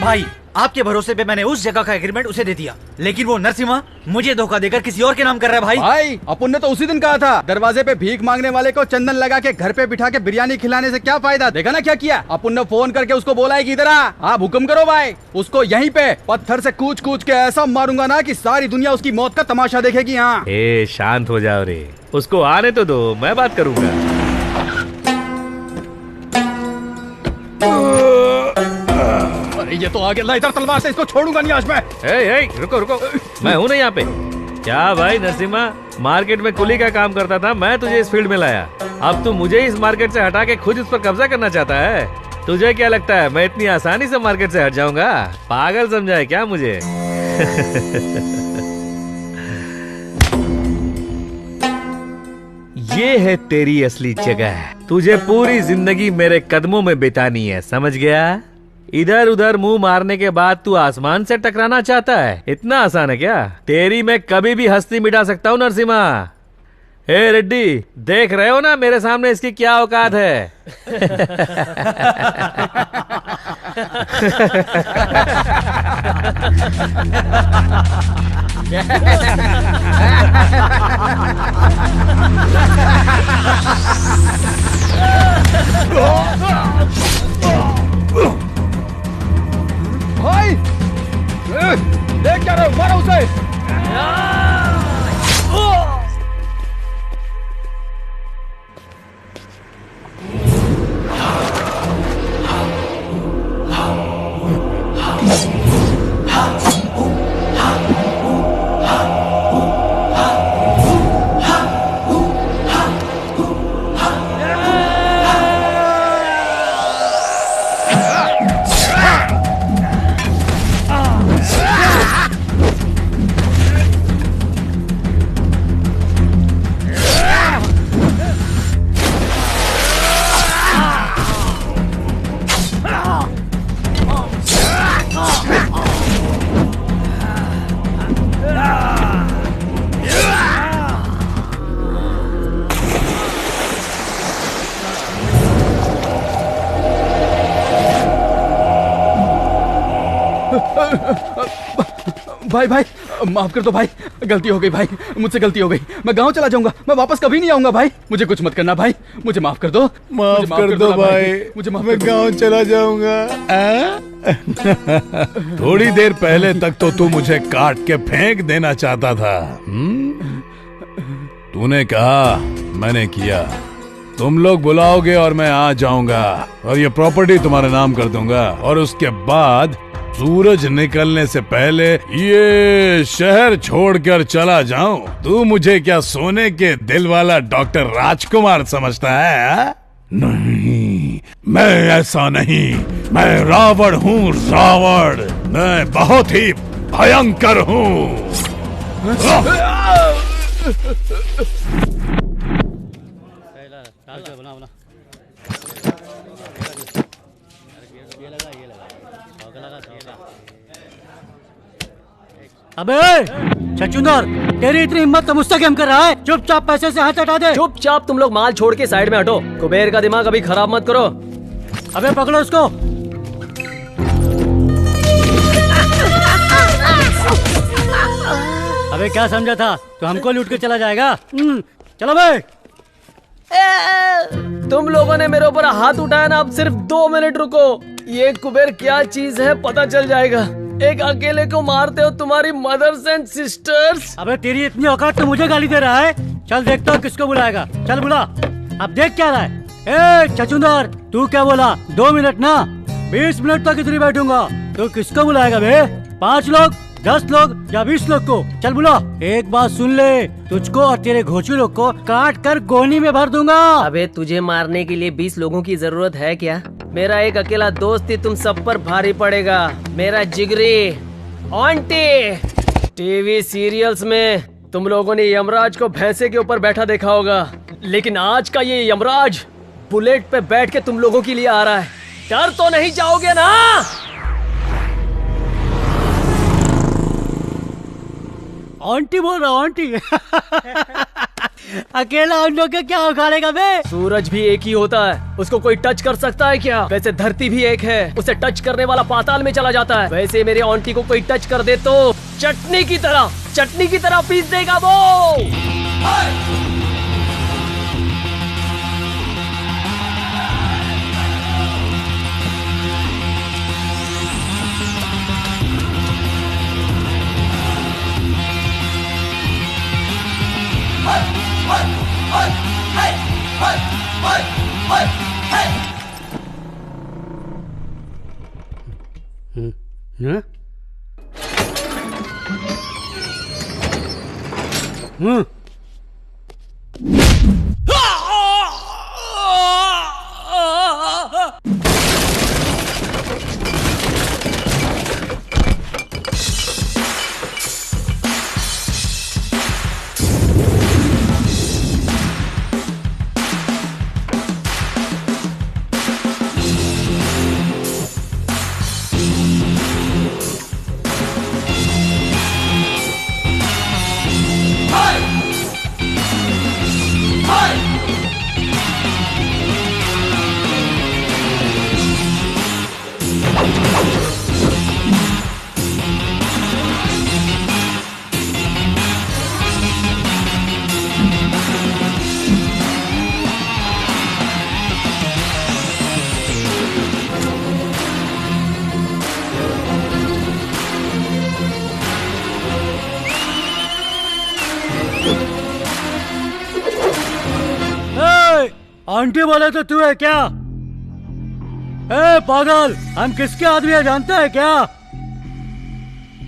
भाई आपके भरोसे पे मैंने उस जगह का एग्रीमेंट उसे दे दिया, लेकिन वो नरसिम्हा मुझे धोखा देकर किसी और के नाम कर रहा है। भाई अपुन ने तो उसी दिन कहा था, दरवाजे पे भीख मांगने वाले को चंदन लगा के घर पे बिठा के बिरयानी खिलाने से क्या फायदा। देखा ना क्या किया। अपुन ने फोन करके उसको बोला है कि इधर आ, आप हुक्म करो भाई। उसको यहीं पे पत्थर से कूच कूच के ऐसा मारूंगा ना कि सारी दुनिया उसकी मौत का तमाशा देखेगी। हाँ शांत हो जाओ रे, उसको आने तो दो, मैं बात करूंगा। अरे ये तो आगे इधर तलवार से, इसको छोड़ूंगा नहीं आज मैं। रुको रुको, मैं हूँ ना यहाँ पे। क्या भाई नरसिम्हा, मार्केट में कुली का काम करता था, मैं तुझे इस फील्ड में लाया, अब तू मुझे इस मार्केट से हटा के खुद इस पर कब्जा करना चाहता है। तुझे क्या लगता है मैं इतनी आसानी से मार्केट से हट जाऊंगा? पागल समझा है क्या मुझे? ये है तेरी असली जगह, तुझे पूरी जिंदगी मेरे कदमों में बितानी है, समझ गया? इधर उधर मुंह मारने के बाद तू आसमान से टकराना चाहता है? इतना आसान है क्या? तेरी मैं कभी भी हस्ती मिटा सकता हूँ नरसिम्हा। हे रेड्डी, देख रहे हो ना मेरे सामने इसकी क्या औकात है? भाई देख क्या रहे हो, मारो उसे। भाई भाई माफ कर दो भाई, गलती हो गई भाई, मुझसे गलती हो गई। मैं गांव चला जाऊंगा, मैं वापस कभी नहीं आऊंगा भाई। मुझे कुछ मत करना भाई, मुझे माफ कर दो। माफ कर दो भाई, मुझे माफ मैं गांव चला जाऊंगा। थोड़ी देर पहले तक तो तू मुझे काट के फेंक देना चाहता था। तूने कहा, मैंने किया। तुम लोग बुलाओगे और मैं आ जाऊंगा और ये प्रॉपर्टी तुम्हारे नाम कर दूंगा, और उसके बाद सूरज निकलने से पहले ये शहर छोड़कर चला जाऊं। तू मुझे क्या सोने के दिल वाला डॉक्टर राजकुमार समझता है? नहीं, मैं ऐसा नहीं। मैं रावण हूँ, रावण। मैं बहुत ही भयंकर हूँ। अबे छछूंदर, तेरी इतनी हिम्मत तो मुझसे गेम कर रहा है? चुपचाप पैसे से हाथ हटा दे। चुपचाप तुम लोग माल छोड़ के साइड में हटो। कुबेर का दिमाग अभी खराब मत करो। अबे पकड़ो उसको। अबे क्या समझा था, तो हमको लूट के चला जाएगा? चलो भाई। तुम लोगों ने मेरे ऊपर हाथ उठाया ना, अब सिर्फ 2 मिनट रुको। ये कुबेर क्या चीज है पता चल जाएगा। एक अकेले को मारते हो तुम्हारी मदर्स एंड सिस्टर्स। अबे तेरी इतनी औकात तो मुझे गाली दे रहा है। चल देखता हूँ किसको बुलाएगा, चल बुला। अब देख क्या रहा है। ए छछूंदर, तू क्या बोला? 2 मिनट ना, 20 मिनट तक इधर बैठूंगा। तो किसको बुलाएगा बे? 5 लोग, 10 लोग या 20 लोग को? चल बुला। एक बात सुन ले, तुझको और तेरे घोचू लोग को काट कर गोनी में भर दूंगा। अबे तुझे मारने के लिए 20 लोगों की जरूरत है क्या? मेरा एक अकेला दोस्त ही तुम सब पर भारी पड़ेगा। मेरा जिगरी आंटी। टीवी सीरियल्स में तुम लोगों ने यमराज को भैंसे के ऊपर बैठा देखा होगा, लेकिन आज का ये यमराज बुलेट पे बैठ के तुम लोगों के लिए आ रहा है। डर तो नहीं जाओगे ना? आंटी बोल रहा हूँ, आंटी। अकेला उन लोग का क्या उखाड़ेगा बे? सूरज भी एक ही होता है, उसको कोई टच कर सकता है क्या? वैसे धरती भी एक है, उसे टच करने वाला पाताल में चला जाता है। वैसे मेरे आंटी को कोई टच कर दे तो चटनी की तरह पीस देगा वो। हाँ? आंटी बोले तो तू है क्या? ए पागल, हम किसके आदमी है जानते है क्या?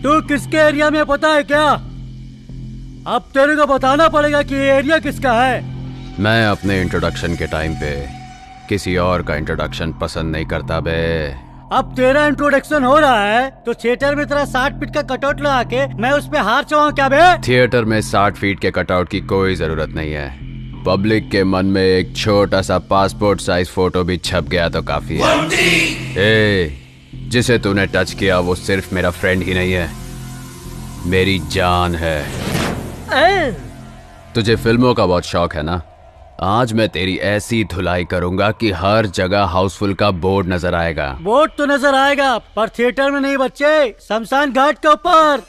तू किसके एरिया में पता है क्या? अब तेरे को बताना पड़ेगा कि ये एरिया किसका है। मैं अपने इंट्रोडक्शन के टाइम पे किसी और का इंट्रोडक्शन पसंद नहीं करता बे। अब तेरा इंट्रोडक्शन हो रहा है तो थिएटर में तेरा 60 फीट का कटआउट लगा के मैं उस पे हार चढ़ाऊं क्या बे? थिएटर में 60 फीट के कटआउट की कोई जरूरत नहीं है। पब्लिक के मन में एक छोटा सा पासपोर्ट साइज फोटो भी छप गया तो काफी है। ए, जिसे तूने टच किया वो सिर्फ मेरा फ्रेंड ही नहीं है, मेरी जान है। तुझे फिल्मों का बहुत शौक है ना? आज मैं तेरी ऐसी धुलाई करूंगा कि हर जगह हाउसफुल का बोर्ड नजर आएगा। बोर्ड तो नजर आएगा पर थिएटर में नहीं बच्चे, शमशान घाट के ऊपर।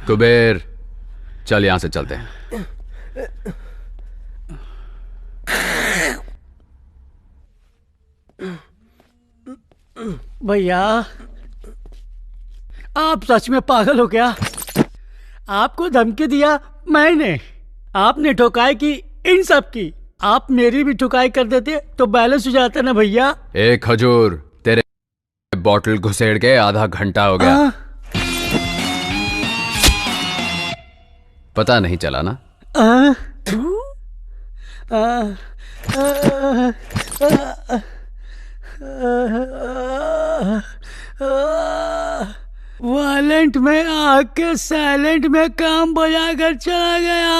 कुबेर, चल यहां से चलते हैं। भैया, आप सच में पागल हो क्या? आपको धमकी दिया मैंने, आपने ठोकाई की इन सब की, आप मेरी भी ठुकाई कर देते तो बैलेंस हो जाता ना भैया। एक खजूर, तेरे बॉटल घुसेड़ के आधा घंटा हो गया। पता नहीं चला ना? वालेंट में आके साइलेंट में काम बजा कर चला गया।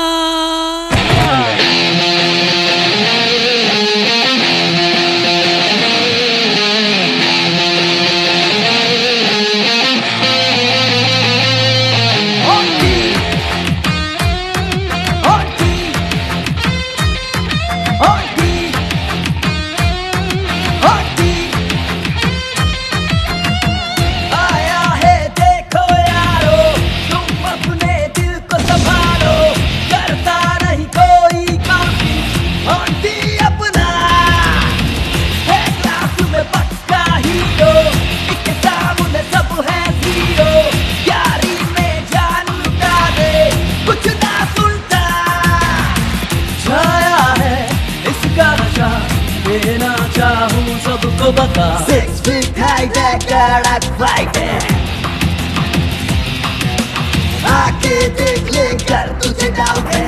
सबको बता 6 feet high कड़क फाइट है, आके देख ले कर तुझे डाउट है।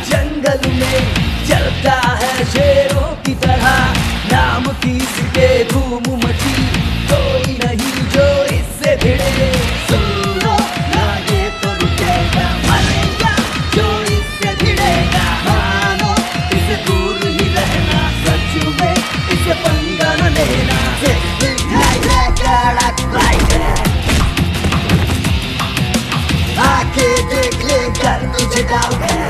जंगल में चलता है शेरों की तरह, नाम किसके धूम मची, कोई नहीं जो इससे भिड़े। सुनो ना ये तो रुकेगा, मरेगा जो इससे भिड़ेगा। मानो इसे दूर ही रहना, सच में इसे पंगा न लेना। कड़क फाइट है, आके देख ले कर तुझे डाउट है।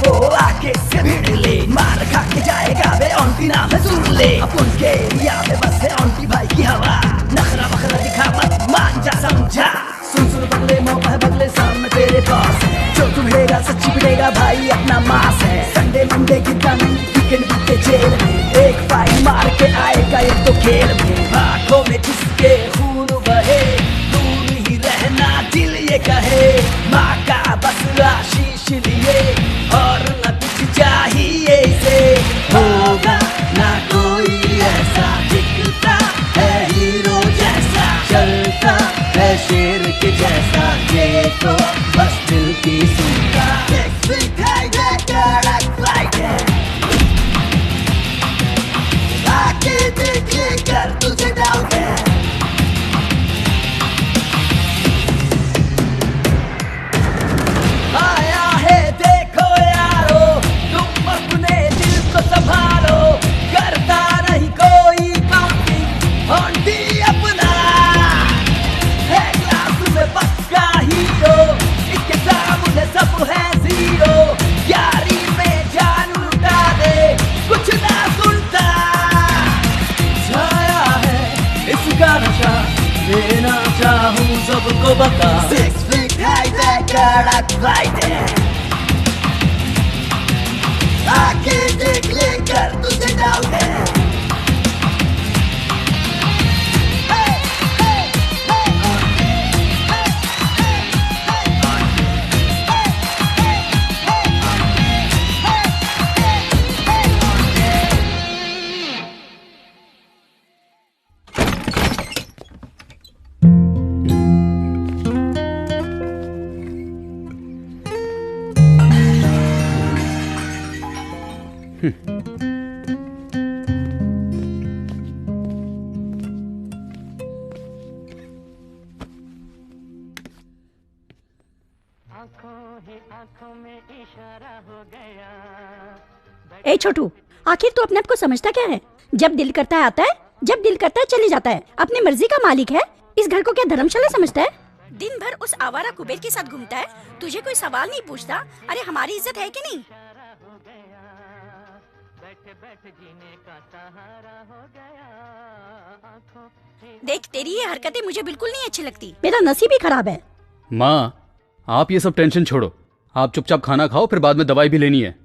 वो आके से भिड़ ले, मार खा के जाएगा वे ऑन्टी नाम है सुन ले। अपन के एरिया में बस है ऑन्टी भाई की हवा, नखरा बखरा दिखा मत मान जा समझा। सुन सुन बगले मौका है बगले सामने तेरे पास है, जो तुम्हेगा सच्ची पिटेगा भाई अपना मास है। संडे मंडे गिरता नहीं, वीकेंड बीते जेल में, एक फाइन मार के आएगा एक तो खेल में। आंखों में जिसके खून बहे, दूर ही रहना दिल ये कहे। माँ का बस आशीष लिए और न कुछ चाहिए इसे, होगा ना कोई ऐसा, दिखता है हीरो जैसा, चलता है शेर के जैसा, ये तो बस दिल की सुनता। कड़क फाइट है, आके देख ले कर तुझे डाउट है। आया है देखो यारो, तुम अपने दिल को संभालो, करता नहीं कोई काउंटिंग, ऑन्टी अपना है क्लास में पक्का हीरो, इसके सामने सब है जीरो। यारी में जान लुटा दे, कुछ ना सुनता, छाया है इसका नशा, देना चाहूँ सबको बता। 6 feet high कड़क फाइट है, आके देख ले कर तुझे डाउट है। ए छोटू, आखिर तू अपने आप को समझता क्या है? जब दिल करता है आता है, जब दिल करता है चले जाता है, अपनी मर्जी का मालिक है। इस घर को क्या धर्मशाला समझता है? दिन भर उस आवारा कुबेर के साथ घूमता है, तुझे कोई सवाल नहीं पूछता। अरे हमारी इज्जत है कि नहीं? देख, तेरी ये हरकतें मुझे बिल्कुल नहीं अच्छी लगती। मेरा नसीब ही खराब है। माँ, आप ये सब टेंशन छोड़ो, आप चुपचाप खाना खाओ, फिर बाद में दवाई भी लेनी है।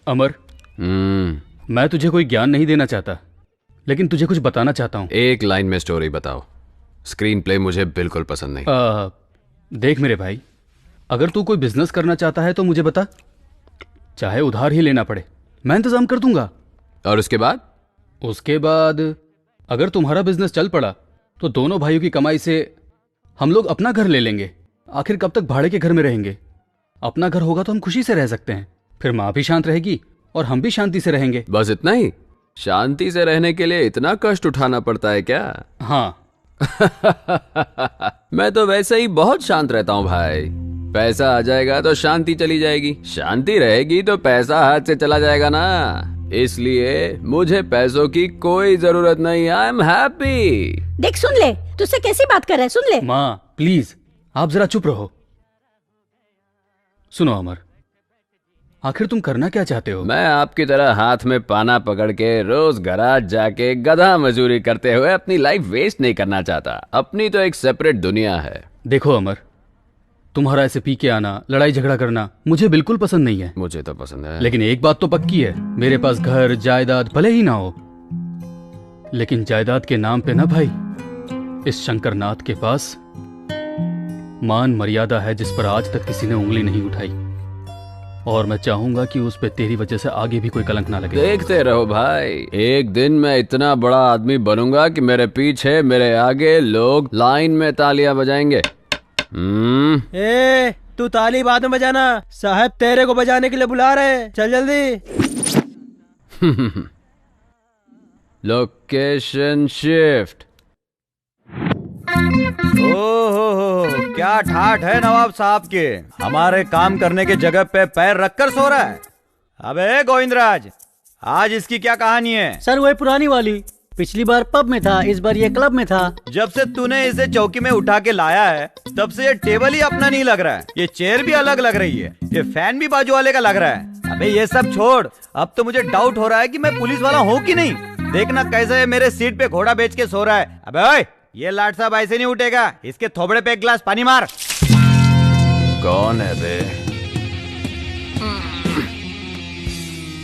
अमर, मैं तुझे कोई ज्ञान नहीं देना चाहता, लेकिन तुझे कुछ बताना चाहता हूँ। एक लाइन में स्टोरी बताओ। स्क्रीन प्ले मुझे बिल्कुल पसंद नहीं। देख मेरे भाई, अगर तू कोई बिजनेस करना चाहता है तो मुझे बता, चाहे उधार ही लेना पड़े, मैं इंतजाम कर दूंगा। और उसके बाद? उसके बाद अगर तुम्हारा बिजनेस चल पड़ा तो दोनों भाइयों की कमाई से हम लोग अपना घर ले लेंगे। आखिर कब तक भाड़े के घर में रहेंगे? अपना घर होगा तो हम खुशी से रह सकते हैं, फिर माँ भी शांत रहेगी और हम भी शांति से रहेंगे। बस इतना ही? शांति से रहने के लिए इतना कष्ट उठाना पड़ता है क्या? हाँ। मैं तो वैसे ही बहुत शांत रहता हूँ भाई। पैसा आ जाएगा तो शांति चली जाएगी, शांति रहेगी तो पैसा हाथ से चला जाएगा ना। इसलिए मुझे पैसों की कोई जरूरत नहीं। I am happy. देख, सुन ले, तुझसे कैसी बात कर रहा है, सुन ले। माँ प्लीज, आप जरा चुप रहो। सुनो अमर, आखिर तुम करना क्या चाहते हो? मैं आपकी तरह हाथ में पाना पकड़ के रोज गराज जाके गधा मजदूरी करते हुए अपनी लाइफ वेस्ट नहीं करना चाहता। अपनी तो एक सेपरेट दुनिया है। देखो अमर, तुम्हारा ऐसे पी के आना, लड़ाई झगड़ा करना मुझे बिल्कुल पसंद नहीं है। मुझे तो पसंद है, लेकिन एक बात तो पक्की है, मेरे पास घर जायदाद भले ही ना हो, लेकिन जायदाद के नाम पे ना भाई, इस शंकरनाथ के पास मान मर्यादा है जिस पर आज तक किसी ने उंगली नहीं उठाई, और मैं चाहूंगा कि उस पे तेरी वजह से आगे भी कोई कलंक ना लगे। देखते रहो भाई, एक दिन मैं इतना बड़ा आदमी बनूंगा कि मेरे पीछे मेरे आगे लोग लाइन में तालियां बजाएंगे। ए, तू ताली बाद में बजाना, साहब तेरे को बजाने के लिए बुला रहे हैं, चल जल्दी। Location shift. ओहो, क्या ठाठ है नवाब साहब के, हमारे काम करने के जगह पे पैर रखकर सो रहा है। अबे गोविंदराज, आज इसकी क्या कहानी है? सर वही पुरानी वाली, पिछली बार पब में था, इस बार ये क्लब में था। जब से तूने इसे चौकी में उठा के लाया है तब से ये टेबल ही अपना नहीं लग रहा है, ये चेयर भी अलग लग रही है, ये फैन भी बाजू वाले का लग रहा है। अबे ये सब छोड़, अब तो मुझे डाउट हो रहा है कि मैं पुलिस वाला हूँ कि नहीं। देखना कैसे मेरे सीट पे घोड़ा बेच के सो रहा है। अबे ओए, ये लाट साहब ऐसे नहीं उठेगा, इसके थोबड़े पे एक गिलास पानी मार। कौन है बे?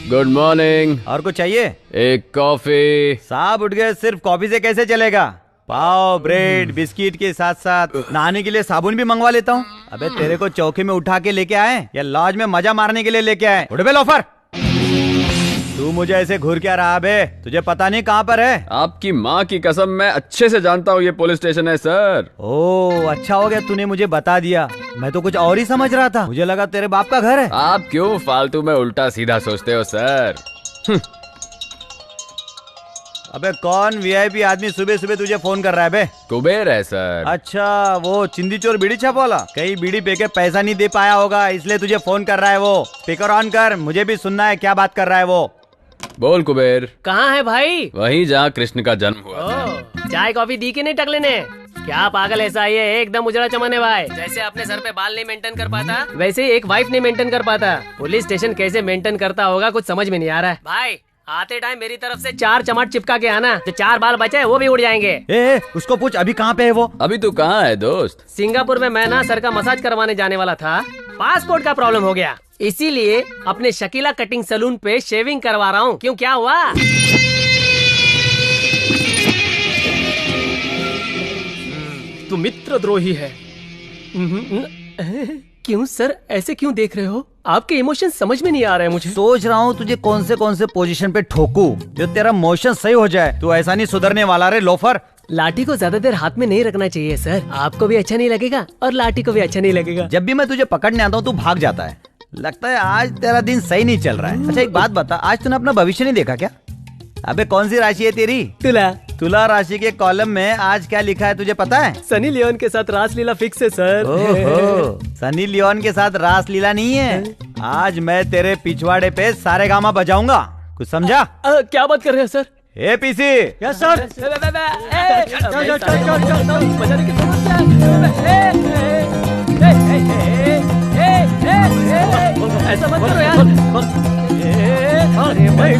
Good morning. और कुछ चाहिए? एक कॉफी। साहब उठ गए, सिर्फ कॉफी से कैसे चलेगा? पाव, ब्रेड, बिस्किट के साथ साथ नहाने के लिए साबुन भी मंगवा लेता हूँ। अबे तेरे को चौकी में उठा के लेके आए या लॉज में मजा मारने के लिए लेके आए? उठ बे लोफर, तू मुझे ऐसे घूर क्या रहा बे? तुझे पता नहीं कहाँ पर है? आपकी माँ की कसम, मैं अच्छे से जानता हूँ ये पुलिस स्टेशन है सर। ओह अच्छा हो गया तूने मुझे बता दिया, मैं तो कुछ और ही समझ रहा था, मुझे लगा तेरे बाप का घर है। आप क्यों फालतू में उल्टा सीधा सोचते हो सर? अबे कौन वीआईपी आदमी सुबह सुबह तुझे फोन कर रहा है बे? कुबेर है सर। अच्छा, वो चिंदी चोर बीड़ी छाप वाला, कहीं बीड़ी पे के पैसा नहीं दे पाया होगा इसलिए तुझे फोन कर रहा है वो। स्पीकर ऑन कर, मुझे भी सुनना है क्या बात कर रहा है वो। बोल कुबेर। कहाँ है भाई? वहीं जहाँ कृष्ण का जन्म हुआ था। चाय कॉफी दी कि नहीं टकले ने? क्या पागल ऐसा ही है, एकदम उजड़ा चमन है भाई। जैसे अपने सर पे बाल नहीं मेंटेन कर पाता, वैसे ही एक वाइफ नहीं मेंटेन कर पाता। पुलिस स्टेशन कैसे मेंटेन करता होगा कुछ समझ में नहीं आ रहा है भाई। आते टाइम मेरी तरफ से 4 चमाट चिपका के आना, जो 4 बाल बचे वो भी उड़ जाएंगे। ए, उसको पूछ अभी कहाँ पे है वो? अभी तू कहाँ है दोस्त? सिंगापुर में मैं ना सर का मसाज करवाने जाने वाला था, पासपोर्ट का प्रॉब्लम हो गया, इसीलिए अपने शकीला कटिंग सैलून पे शेविंग करवा रहा हूँ। क्यों, क्या हुआ? तू मित्रद्रोही है। क्यों सर, ऐसे क्यों देख रहे हो? आपके इमोशन समझ में नहीं आ रहे हैं मुझे। सोच रहा हूँ तुझे कौन से पोजीशन पे ठोकूं जो तेरा मोशन सही हो जाए। तू ऐसा नहीं सुधरने वाला रे लोफर। लाठी को ज्यादा देर हाथ में नहीं रखना चाहिए सर, आपको भी अच्छा नहीं लगेगा और लाठी को भी अच्छा नहीं लगेगा। जब भी मैं तुझे पकड़ने आता हूँ तू भाग जाता है, लगता है आज तेरा दिन सही नहीं चल रहा है। अच्छा एक बात बता, आज तूने अपना भविष्य नहीं देखा क्या? अबे कौन सी राशि है तेरी? तुला। तुला राशि के कॉलम में आज क्या लिखा है तुझे पता है? सनी लियोन के साथ रासलीला फिक्स है सर। ओहो, सनी लियोन के साथ रासलीला नहीं है, आज मैं तेरे पिछवाड़े पे सारेगामा बजाऊंगा, कुछ समझा? क्या बात कर रहे हैं सर? ए पीसी। Yes sir. ऐसा मत करो यार। अरे भाई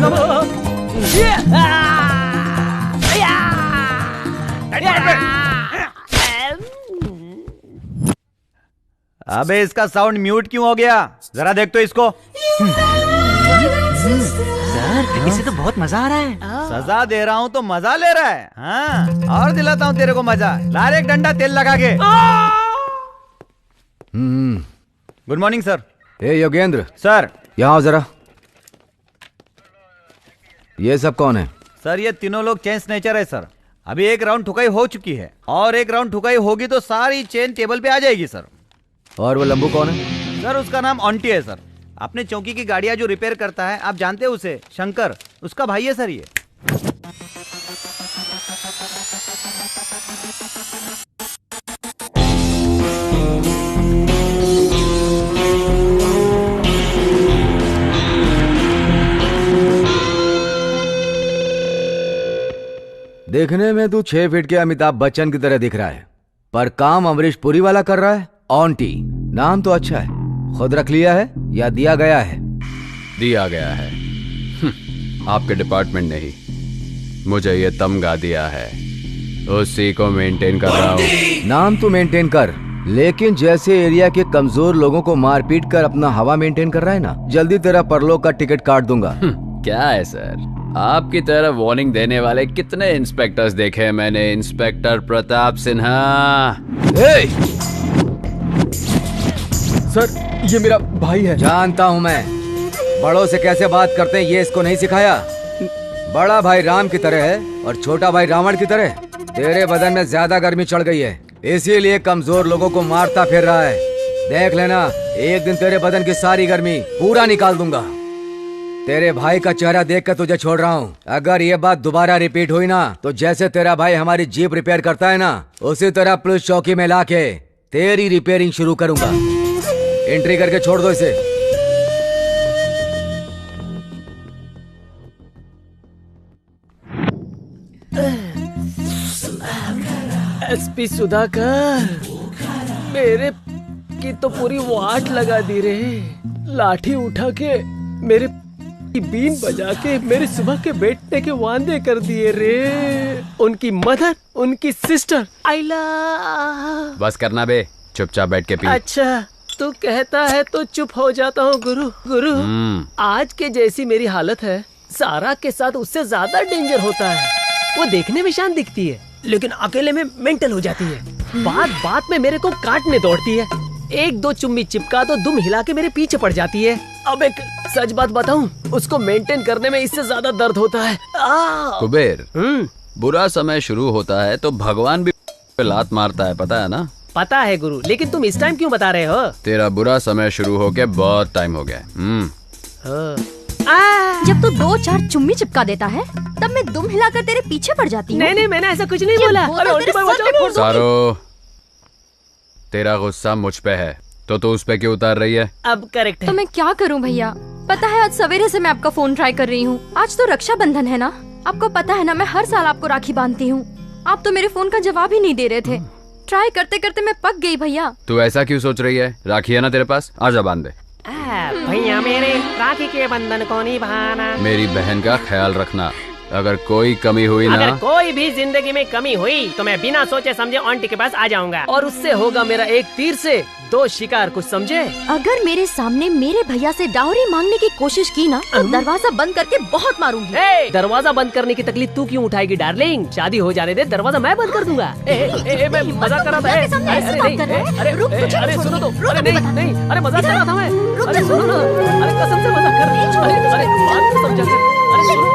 अबे इसका साउंड म्यूट क्यों हो गया? जरा देख तो इसको। सर इसे तो बहुत मजा आ रहा है। सजा दे रहा हूँ तो मजा ले रहा है। हाँ, और दिलाता हूँ तेरे को मजा। ला रे एक डंडा तेल लगा के। Good morning sir. ए योगेंद्र, सर यहाँ आओ जरा। ये सब कौन है? सर ये तीनों लोग चेन स्नेचर है सर। अभी एक राउंड ठुकाई हो चुकी है और एक राउंड ठुकाई होगी तो सारी चेन टेबल पे आ जाएगी सर। और वो लंबू कौन है? सर उसका नाम ऑन्टी है सर। अपने चौकी की गाड़ियां जो रिपेयर करता है, आप जानते हैं उसे, शंकर, उसका भाई है सर ये। देखने में तू 6 फीट के अमिताभ बच्चन की तरह दिख रहा है, पर काम अमरीश पुरी वाला कर रहा है। ऑन्टी नाम तो अच्छा है, खुद रख लिया है या दिया गया है? दिया गया है। आपके डिपार्टमेंट ने ही मुझे ये तमगा दिया है, उसी को मेंटेन कर रहा हूँ। नाम तो मेंटेन कर, लेकिन जैसे एरिया के कमजोर लोगों को मार पीट कर अपना हवा मेंटेन कर रहा है ना, जल्दी तेरा परलोक का टिकट काट दूंगा। क्या है सर, आपकी तरह वार्निंग देने वाले कितने इंस्पेक्टर्स देखे हैं मैंने। इंस्पेक्टर प्रताप सिन्हा। सर ये मेरा भाई है। जानता हूँ मैं, बड़ों से कैसे बात करते हैं ये इसको नहीं सिखाया। बड़ा भाई राम की तरह है और छोटा भाई रावण की तरह। तेरे बदन में ज्यादा गर्मी चढ़ गई है, इसीलिए कमजोर लोगों को मारता फिर रहा है। देख लेना, एक दिन तेरे बदन की सारी गर्मी पूरा निकाल दूंगा। तेरे भाई का चेहरा देख कर तुझे छोड़ रहा हूँ। अगर ये बात दोबारा रिपीट हुई ना, तो जैसे तेरा भाई हमारी जीप रिपेयर करता है ना, उसी तरह पुलिस चौकी में लाके तेरी रिपेयरिंग शुरू करूंगा। एंट्री करके छोड़ दो इसे। एसपी सुधाकर, मेरे की तो पूरी वाट लगा दी रे। लाठी उठा के मेरे बीन बजा के मेरे सुबह के बैठने के वादे कर दिए रे। उनकी मदर, उनकी सिस्टर, आइला। बस करना बे, चुपचाप बैठ के पी। अच्छा तू कहता है तो चुप हो जाता हूँ गुरु। गुरु आज के जैसी मेरी हालत है, सारा के साथ उससे ज्यादा डेंजर होता है। वो देखने में शांत दिखती है, लेकिन अकेले में मेंटल हो जाती है। बात बात में मेरे को काटने दौड़ती है। एक दो चुम्मी चिपका तो दुम हिला के मेरे पीछे पड़ जाती है। अब एक सच बात बताऊं, उसको मेंटेन करने में इससे ज्यादा दर्द होता है। कुबेर, बुरा समय शुरू होता है तो भगवान भी लात मारता है, पता है ना? पता है गुरु, लेकिन तुम इस टाइम क्यों बता रहे हो? तेरा बुरा समय शुरू होके बहुत टाइम हो गया। जब तू 2-4 चुम्मी चिपका देता है, तब मैं दुम हिलाकर तेरे पीछे पड़ जाती हूँ। नहीं मैंने ऐसा कुछ नहीं बोला। सारो, तेरा गुस्सा मुझ पे है तो तू उस पे क्यों उतार रही है? अब करेक्ट है। तो मैं क्या करूं भैया? पता है आज सवेरे से मैं आपका फोन ट्राई कर रही हूँ। आज तो रक्षाबंधन है ना, आपको पता है ना मैं हर साल आपको राखी बांधती हूँ। आप तो मेरे फोन का जवाब ही नहीं दे रहे थे। ट्राई करते करते मैं पक गई भैया। तू ऐसा क्यों सोच रही है? राखी है ना तेरे पास, आजा बांध दे। भैया मेरे राखी के बंधन को निभाना। मेरी बहन का ख्याल रखना, अगर कोई कमी हुई ना, अगर कोई भी जिंदगी में कमी हुई तो मैं बिना सोचे समझे आंटी के पास आ जाऊंगा और उससे होगा मेरा एक तीर से 2 शिकार, कुछ समझे? अगर मेरे सामने मेरे भैया से डाउरी मांगने की कोशिश की ना, तो दरवाजा बंद करके बहुत मारूंगी। दरवाजा बंद करने की तकलीफ तू क्यों उठाएगी डार्लिंग? शादी हो जाने दे, दरवाजा मैं बंद कर दूंगा। मैं मजाक कर रहा था। अरे सुनो तो, अरे नहीं, अरे मजाक कर रहा था मैं। अरे सुनो ना, अरे कसम से मजाक कर रही। अरे बात तो समझा कर। अरे सुनो,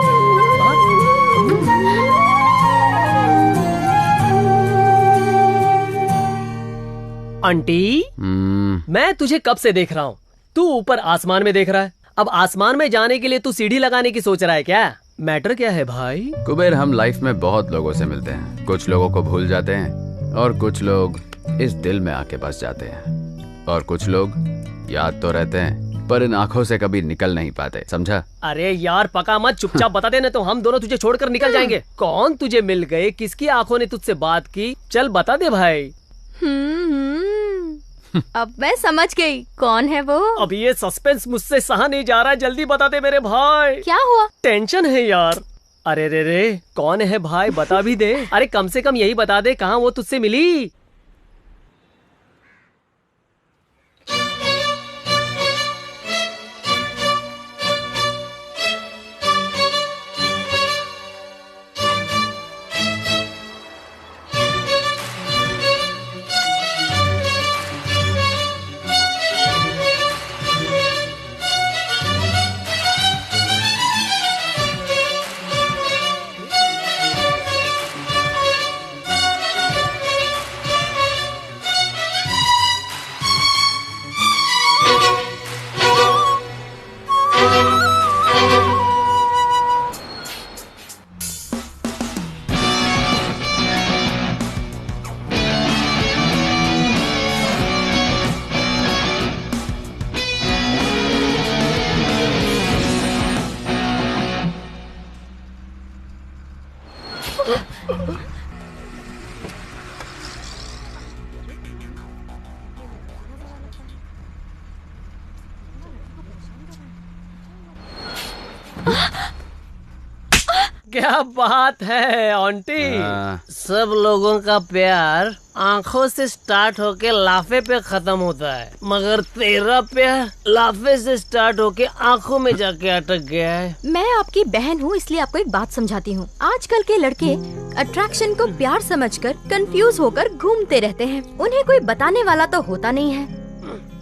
आंटी मैं तुझे कब से देख रहा हूँ, तू ऊपर आसमान में देख रहा है। अब आसमान में जाने के लिए तू सीढ़ी लगाने की सोच रहा है क्या? मैटर क्या है भाई? कुबेर, हम लाइफ में बहुत लोगों से मिलते हैं, कुछ लोगों को भूल जाते हैं और कुछ लोग इस दिल में आके बस जाते हैं, और कुछ लोग याद तो रहते हैं पर इन आंखों से कभी निकल नहीं पाते, समझा? अरे यार पका मत, चुपचाप बता दे, तो हम दोनों तुझे छोड़कर निकल जाएंगे। कौन तुझे मिल गए, किसकी आंखों ने तुझसे बात की? चल बता दे भाई। अब मैं समझ गई कौन है वो। अब ये सस्पेंस मुझसे सहा नहीं जा रहा है, जल्दी बता दे मेरे भाई। क्या हुआ? टेंशन है यार। अरे रे रे, कौन है भाई, बता भी दे। अरे कम से कम यही बता दे, कहाँ वो तुझसे मिली? क्या बात है आंटी। सब लोगों का प्यार आंखों से स्टार्ट होके लाफे पे खत्म होता है, मगर तेरा प्यार लाफे से स्टार्ट होके आंखों में जाके अटक गया है। मैं आपकी बहन हूँ, इसलिए आपको एक बात समझाती हूँ। आजकल के लड़के अट्रैक्शन को प्यार समझकर कंफ्यूज होकर घूमते रहते हैं। उन्हें कोई बताने वाला तो होता नहीं है।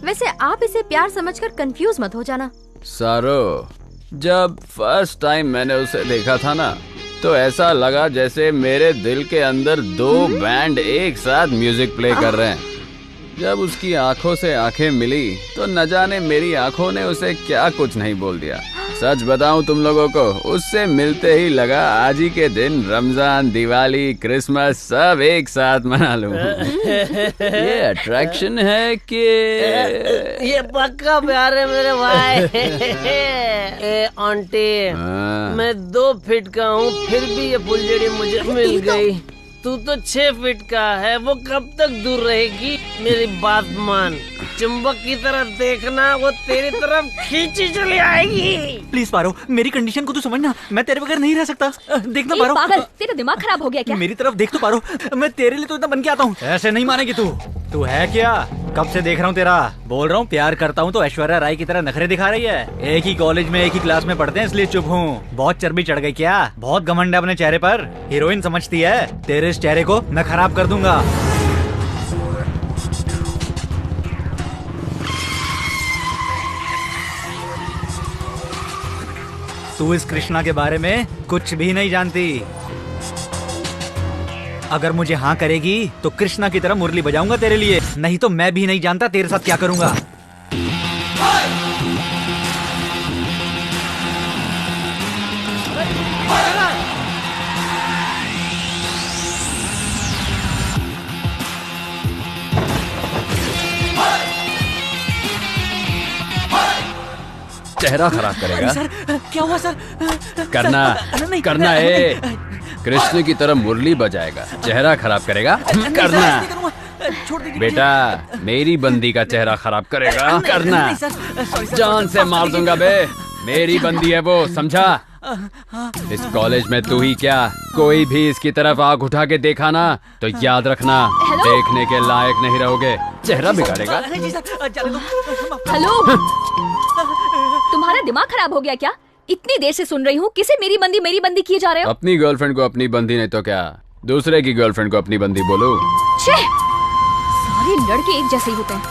वैसे आप इसे प्यार समझकर कंफ्यूज मत हो जाना। सारो, जब फर्स्ट टाइम मैंने उसे देखा था ना, तो ऐसा लगा जैसे मेरे दिल के अंदर दो बैंड एक साथ म्यूजिक प्ले कर रहे हैं। जब उसकी आंखों से आंखें मिली तो न जाने मेरी आंखों ने उसे क्या कुछ नहीं बोल दिया। सच बताऊं तुम लोगों को, उससे मिलते ही लगा आज ही के दिन रमजान, दिवाली, क्रिसमस सब एक साथ मना लूं। ये अट्रैक्शन है कि ये पक्का प्यार है मेरे भाई। ए आंटी, मैं 2 फीट का हूँ, फिर भी ये फुलझड़ी मुझे मिल गई। तू तो 6 फीट का है, वो कब तक दूर रहेगी? मेरी बात मान, चुंबक की तरफ देखना, वो तेरी तरफ खींची चली आएगी। प्लीज पारो, मेरी कंडीशन को तू समझना, मैं तेरे बगैर नहीं रह सकता। देखना पारो। पागल, तेरा दिमाग खराब हो गया क्या? मेरी तरफ देख तो पारो, मैं तेरे लिए तो इतना बन के आता हूँ। ऐसे नहीं मानेगी तू। तू है क्या? कब से देख रहा हूँ तेरा। बोल रहा हूँ प्यार करता हूँ तो ऐश्वर्या राय की तरह नखरे दिखा रही है। एक ही कॉलेज में एक ही क्लास में पढ़ते हैं इसलिए चुप हूँ। बहुत चर्बी चढ़ गई क्या? बहुत घमंड है अपने चेहरे पर। हीरोइन समझती है। तेरे इस चेहरे को मैं खराब कर दूंगा। तू इस कृष्णा के बारे में कुछ भी नहीं जानती। अगर मुझे हाँ करेगी तो कृष्णा की तरह मुरली बजाऊंगा तेरे लिए, नहीं तो मैं भी नहीं जानता तेरे साथ क्या करूंगा। चेहरा खराब करेगा। सर क्या हुआ सर? करना नहीं, करना है। कृष्ण की तरह मुरली बजाएगा, चेहरा खराब करेगा। करना बेटा, मेरी बंदी का चेहरा खराब करेगा। करना, जान से मार दूंगा बे। मेरी बंदी है वो, समझा? इस कॉलेज में तू ही क्या, कोई भी इसकी तरफ आंख उठा के देखा ना तो याद रखना, देखने के लायक नहीं रहोगे। चेहरा बिगाड़ेगा। हेलो, तुम्हारा दिमाग खराब हो गया क्या? इतनी देर से सुन रही हूँ, किसे मेरी बंदी किए जा रहे हो? अपनी गर्लफ्रेंड को अपनी बंदी नहीं तो क्या, दूसरे की गर्लफ्रेंड को अपनी बंदी बोलो। छे, सारे लड़के एक जैसे ही होते हैं।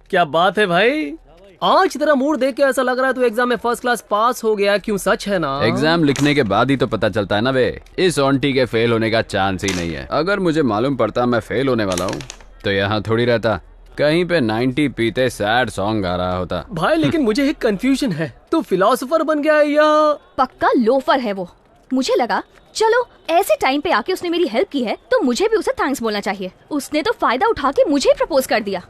क्या बात है भाई, आज तेरा मूड देख के ऐसा लग रहा है तू एग्जाम में फर्स्ट क्लास पास हो गया। क्यों, सच है ना? एग्जाम लिखने के बाद ही तो पता चलता है ना बे। इस ऑन्टी के फेल होने का चांस ही नहीं है। अगर मुझे मालूम पड़ता मैं फेल होने वाला हूँ तो यहाँ थोड़ी रहता, कहीं पे 90 पीते सैड सॉन्ग गा रहा होता। भाई लेकिन मुझे एक कंफ्यूजन है, तू फिलोसोफर बन गया है या? पक्का लोफर है वो। मुझे लगा चलो ऐसे टाइम पे आके उसने मेरी हेल्प की है तो मुझे भी उसे थैंक्स बोलना चाहिए। उसने तो फायदा उठा के मुझे प्रपोज कर दिया।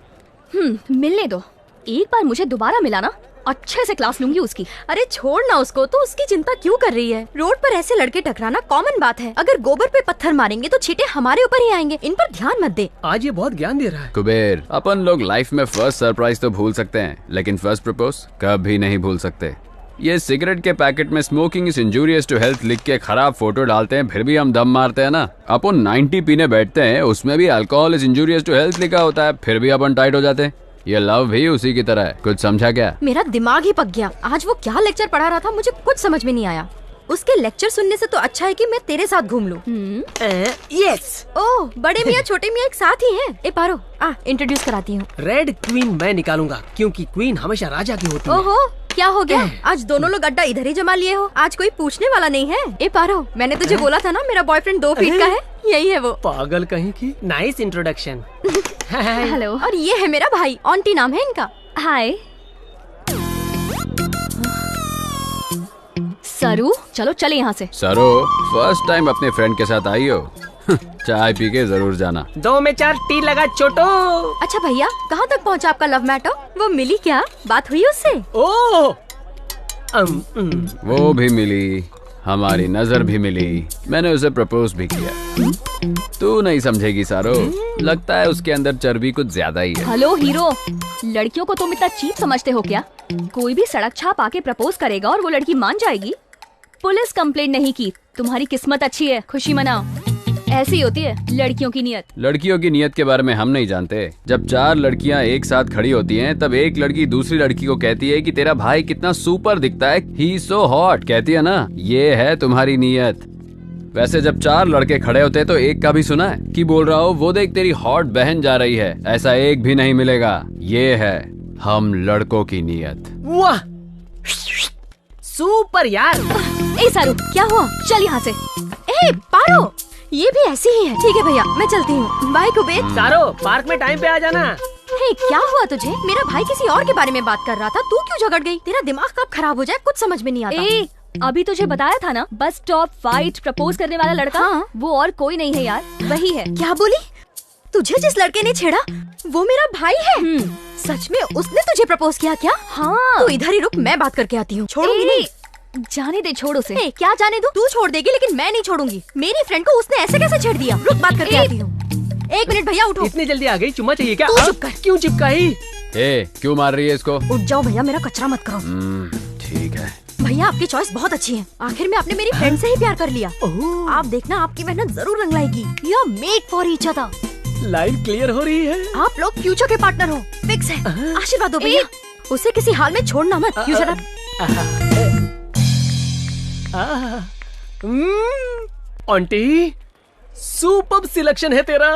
मिलने दो, एक बार मुझे दोबारा मिला ना अच्छे से क्लास लूंगी उसकी। अरे छोड़ ना उसको, तो उसकी चिंता क्यों कर रही है? रोड पर ऐसे लड़के टकराना कॉमन बात है। अगर गोबर पे पत्थर मारेंगे तो छींटे हमारे ऊपर ही आएंगे। इन पर ध्यान मत दे। आज ये बहुत ज्ञान दे रहा है। कुबेर, अपन लोग लाइफ में फर्स्ट सरप्राइज तो भूल सकते हैं, लेकिन फर्स्ट प्रपोज कभी नहीं भूल सकते। ये सिगरेट के पैकेट में smoking is injurious to health लिख के खराब फोटो डालते हैं, फिर भी हम दम मारते हैं ना। अपन 90 पीने बैठते हैं, उसमें भी alcohol is injurious to health लिखा होता है, फिर भी अपन टाइट हो जाते हैं। ये लव भी उसी की तरह है। कुछ समझा क्या? मेरा दिमाग ही पक गया। आज वो क्या लेक्चर पढ़ा रहा था, मुझे कुछ समझ में नहीं आया। उसके लेक्चर सुनने से तो अच्छा है कि मैं तेरे साथ घूम लूं। यस। ओह, बड़े मियाँ छोटे मियाँ एक साथ ही हैं। ए पारो, इंट्रोड्यूस कराती हूँ। रेड क्वीन मैं निकालूंगा, क्योंकि क्वीन हमेशा राजा की होती है। ओहो, क्या हो गया? आज दोनों लोग अड्डा इधर ही जमा लिए हो। आज कोई पूछने वाला नहीं है। ए पारो, मैंने तुझे बोला था ना मेरा बॉयफ्रेंड 2 फीट का है। यही है वो। पागल कहीं की। Nice introduction. हेलो। और ये है मेरा भाई, ऑन्टी नाम है इनका। हाय सरू, चलो चले यहाँ से। सरो, फर्स्ट टाइम अपने फ्रेंड के साथ आई हो? चाय पी के जरूर जाना। 2 में 4 टी लगा छोटो। अच्छा भैया, कहाँ तक पहुँचा आपका लव मैटर? वो मिली क्या? बात हुई उससे? ओह, वो भी मिली, हमारी नजर भी मिली, मैंने उसे प्रपोज भी किया। तू नहीं समझेगी सारो, लगता है उसके अंदर चर्बी कुछ ज्यादा ही है। हेलो हीरो, लड़कियों को तुम इतना चीप समझते हो क्या? कोई भी सड़क छाप आके प्रपोज करेगा और वो लड़की मान जाएगी? पुलिस कंप्लेंट नहीं की, तुम्हारी किस्मत अच्छी है, खुशी मनाओ। ऐसी होती है लड़कियों की नियत। लड़कियों की नियत के बारे में हम नहीं जानते। जब 4 लड़कियां एक साथ खड़ी होती हैं, तब एक लड़की दूसरी लड़की को कहती है कि तेरा भाई कितना सुपर दिखता है, ही सो हॉट, कहती है ना, ये है तुम्हारी नियत। वैसे जब 4 लड़के खड़े होते हैं तो एक का भी सुना है कि बोल रहा हो वो देख तेरी हॉट बहन जा रही है? ऐसा एक भी नहीं मिलेगा। ये है हम लड़कों की नियत। वाह, सुपर यार। ए सारू, क्या हुआ? चल यहाँ से। ए पारो, ये भी ऐसी ही है। ठीक है भैया, मैं चलती हूँ। बाय कुबेर। सारो, पार्क में टाइम पे आ जाना। हे, क्या हुआ तुझे? मेरा भाई किसी और के बारे में बात कर रहा था, तू क्यों झगड़ गई? तेरा दिमाग कब खराब हो जाए कुछ समझ में नहीं आता। अभी तुझे बताया था ना, बस स्टॉप फाइट प्रपोज करने वाला लड़का। हाँ? वो और कोई नहीं है यार, वही है। क्या बोली? तुझे जिस लड़के ने छेड़ा वो मेरा भाई है? सच में उसने तुझे प्रपोज किया क्या? हाँ। तू इधर ही रुक, मैं बात करके आती हूँ। छोड़ूंगी नहीं। जाने दे, छोड़ उसे। क्या जाने दो? तू छोड़ देगी, लेकिन मैं नहीं छोड़ूंगी। मेरी फ्रेंड को उसने ऐसे कैसे छेड़ दिया? रुक, बात करके आती हूँ। 1 मिनट भैया, उठो। इतनी जल्दी आ गई? चुम्मा चाहिए क्या? तू चुप कर। क्यों चिपकाई? क्यों मार रही है इसको? उठ जाओ भैया, मेरा कचरा मत करो। ठीक है भैया, आपकी चॉइस बहुत अच्छी है। आखिर में आपने मेरी फ्रेंड से ही प्यार कर लिया। आप देखना, आपकी मेहनत जरूर रंग लाएगी। You are made for each other. Line clear हो रही है। आप लोग फ्यूचर के पार्टनर हो, फिक्स है। आशीर्वाद दो भैया। उसे किसी हाल में छोड़ना मत। You shut up. Aunty, super selection है तेरा।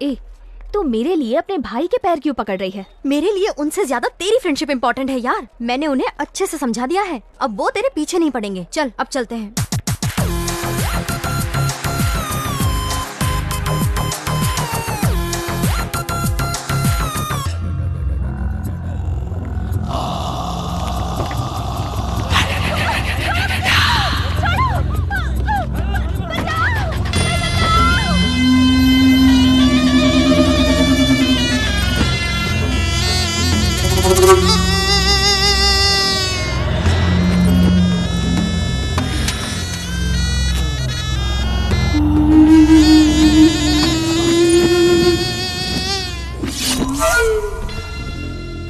ए, तो मेरे लिए अपने भाई के पैर क्यों पकड़ रही है? मेरे लिए उनसे ज्यादा तेरी फ्रेंडशिप इम्पोर्टेंट है यार। मैंने उन्हें अच्छे से समझा दिया है, अब वो तेरे पीछे नहीं पड़ेंगे। चल, अब चलते हैं।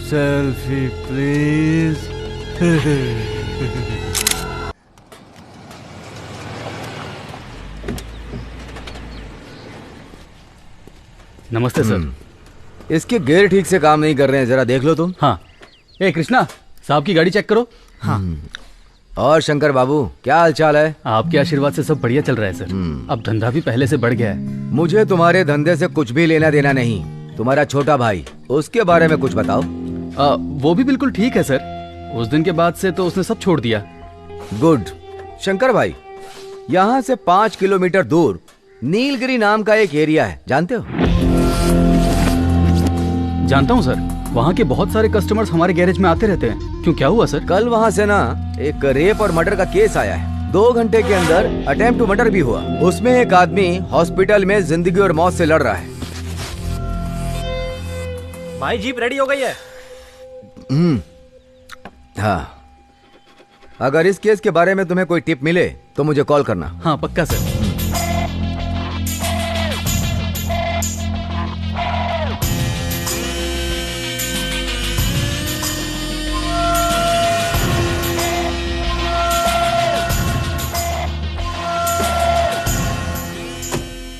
Selfie please. नमस्ते सर। इसके गियर ठीक से काम नहीं कर रहे हैं, जरा देख लो तुम। हाँ। ए कृष्णा, साहब की गाड़ी चेक करो। हाँ। और शंकर बाबू, क्या हाल चाल है? आपके आशीर्वाद से सब बढ़िया चल रहा है सर। अब धंधा भी पहले से बढ़ गया है। मुझे तुम्हारे धंधे से कुछ भी लेना देना नहीं। तुम्हारा छोटा भाई, उसके बारे में कुछ बताओ। वो भी बिल्कुल ठीक है सर। उस दिन के बाद से तो उसने सब छोड़ दिया। गुड। शंकर भाई, यहाँ से 5 किलोमीटर दूर नीलगिरी नाम का एक एरिया है, जानते हो? जानता हूँ सर। वहाँ के बहुत सारे कस्टमर्स हमारे गैरेज में आते रहते हैं। क्यों, क्या हुआ सर? कल वहाँ से ना एक रेप और मर्डर का केस आया है। 2 घंटे के अंदर अटेम्प्ट टू मर्डर भी हुआ। उसमें एक आदमी हॉस्पिटल में जिंदगी और मौत से लड़ रहा है। भाई जीप रेडी हो गई है। हाँ, अगर इस केस के बारे में तुम्हें कोई टिप मिले तो मुझे कॉल करना। हाँ पक्का सर।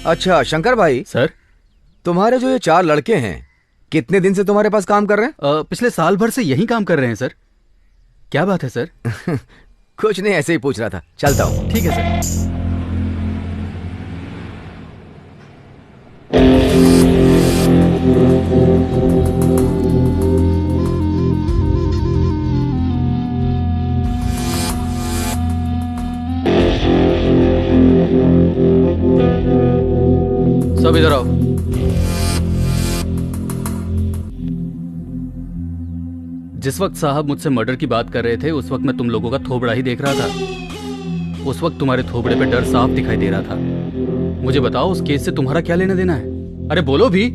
अच्छा शंकर भाई। सर, तुम्हारे जो ये 4 लड़के हैं कितने दिन से तुम्हारे पास काम कर रहे हैं? पिछले साल भर से यही काम कर रहे हैं सर। क्या बात है सर? कुछ नहीं, ऐसे ही पूछ रहा था। चलता हूँ। ठीक है सर। सब इधर आओ। जिस वक्त साहब मुझसे मर्डर की बात कर रहे थे उस वक्त मैं तुम लोगों का थोबड़ा ही देख रहा था। उस वक्त तुम्हारे थोबड़े पे डर साफ दिखाई दे रहा था। मुझे बताओ उस केस से तुम्हारा क्या लेना देना है? अरे बोलो भी।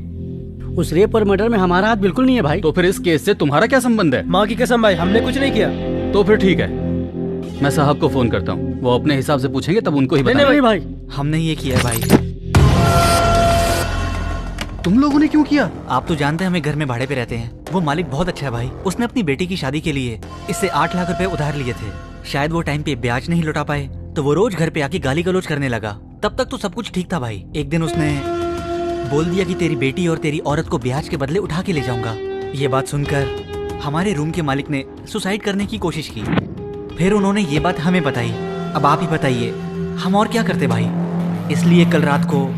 उस रेप और मर्डर में हमारा हाथ बिल्कुल नहीं है भाई। तो फिर इस केस से तुम्हारा क्या संबंध है? माँ की कसम भाई, हमने कुछ नहीं किया। तो फिर ठीक है, मैं साहब को फोन करता हूँ, वो अपने हिसाब से पूछेंगे तब उनको ही बताना। नहीं भाई, हमने ये किया है भाई। तुम लोगों ने क्यों किया? आप तो जानते हैं हमें घर में भाड़े पे रहते हैं। वो मालिक बहुत अच्छा है भाई। उसने अपनी बेटी की शादी के लिए इससे 8 लाख रुपए उधार लिए थे। शायद वो टाइम पे ब्याज नहीं लौटा पाए तो वो रोज घर पे आके गाली गलौज करने लगा। तब तक तो सब कुछ ठीक था भाई। एक दिन उसने बोल दिया कि तेरी बेटी और तेरी औरत को ब्याज के बदले उठा के ले जाऊंगा। ये बात सुनकर हमारे रूम के मालिक ने सुसाइड करने की कोशिश की। फिर उन्होंने ये बात हमें बताई। अब आप ही बताइए हम और क्या करते भाई। इसलिए कल रात को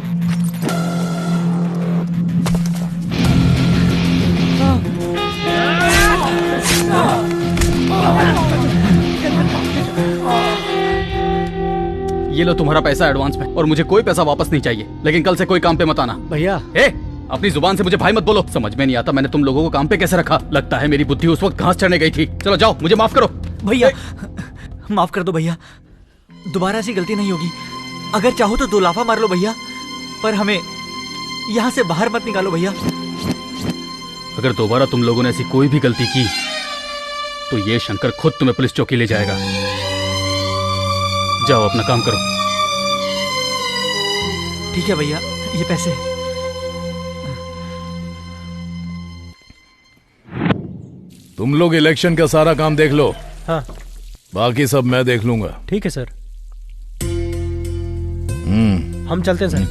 ये लो तुम्हारा पैसा एडवांस में, और मुझे कोई पैसा वापस नहीं चाहिए। लेकिन कल से कोई काम पे मत आना। भैया अपनी जुबान से मुझे भाई मत बोलो। समझ में नहीं आता मैंने तुम लोगों को काम पे कैसे रखा। लगता है मेरी बुद्धि उस वक्त घास चढ़ने गई थी। चलो जाओ, मुझे माफ करो। भैया माफ कर दो भैया, दोबारा ऐसी गलती नहीं होगी। अगर चाहो तो 2 लाफा मार लो भैया, पर हमें यहाँ से बाहर मत निकालो भैया। अगर दोबारा तुम लोगों ने ऐसी कोई भी गलती की तो ये शंकर खुद तुम्हें पुलिस चौकी ले जाएगा। जाओ अपना काम करो। ठीक है भैया, ये पैसे। तुम लोग इलेक्शन का सारा काम देख लो। हाँ। बाकी सब मैं देख लूंगा। ठीक है सर। हम चलते हैं सर।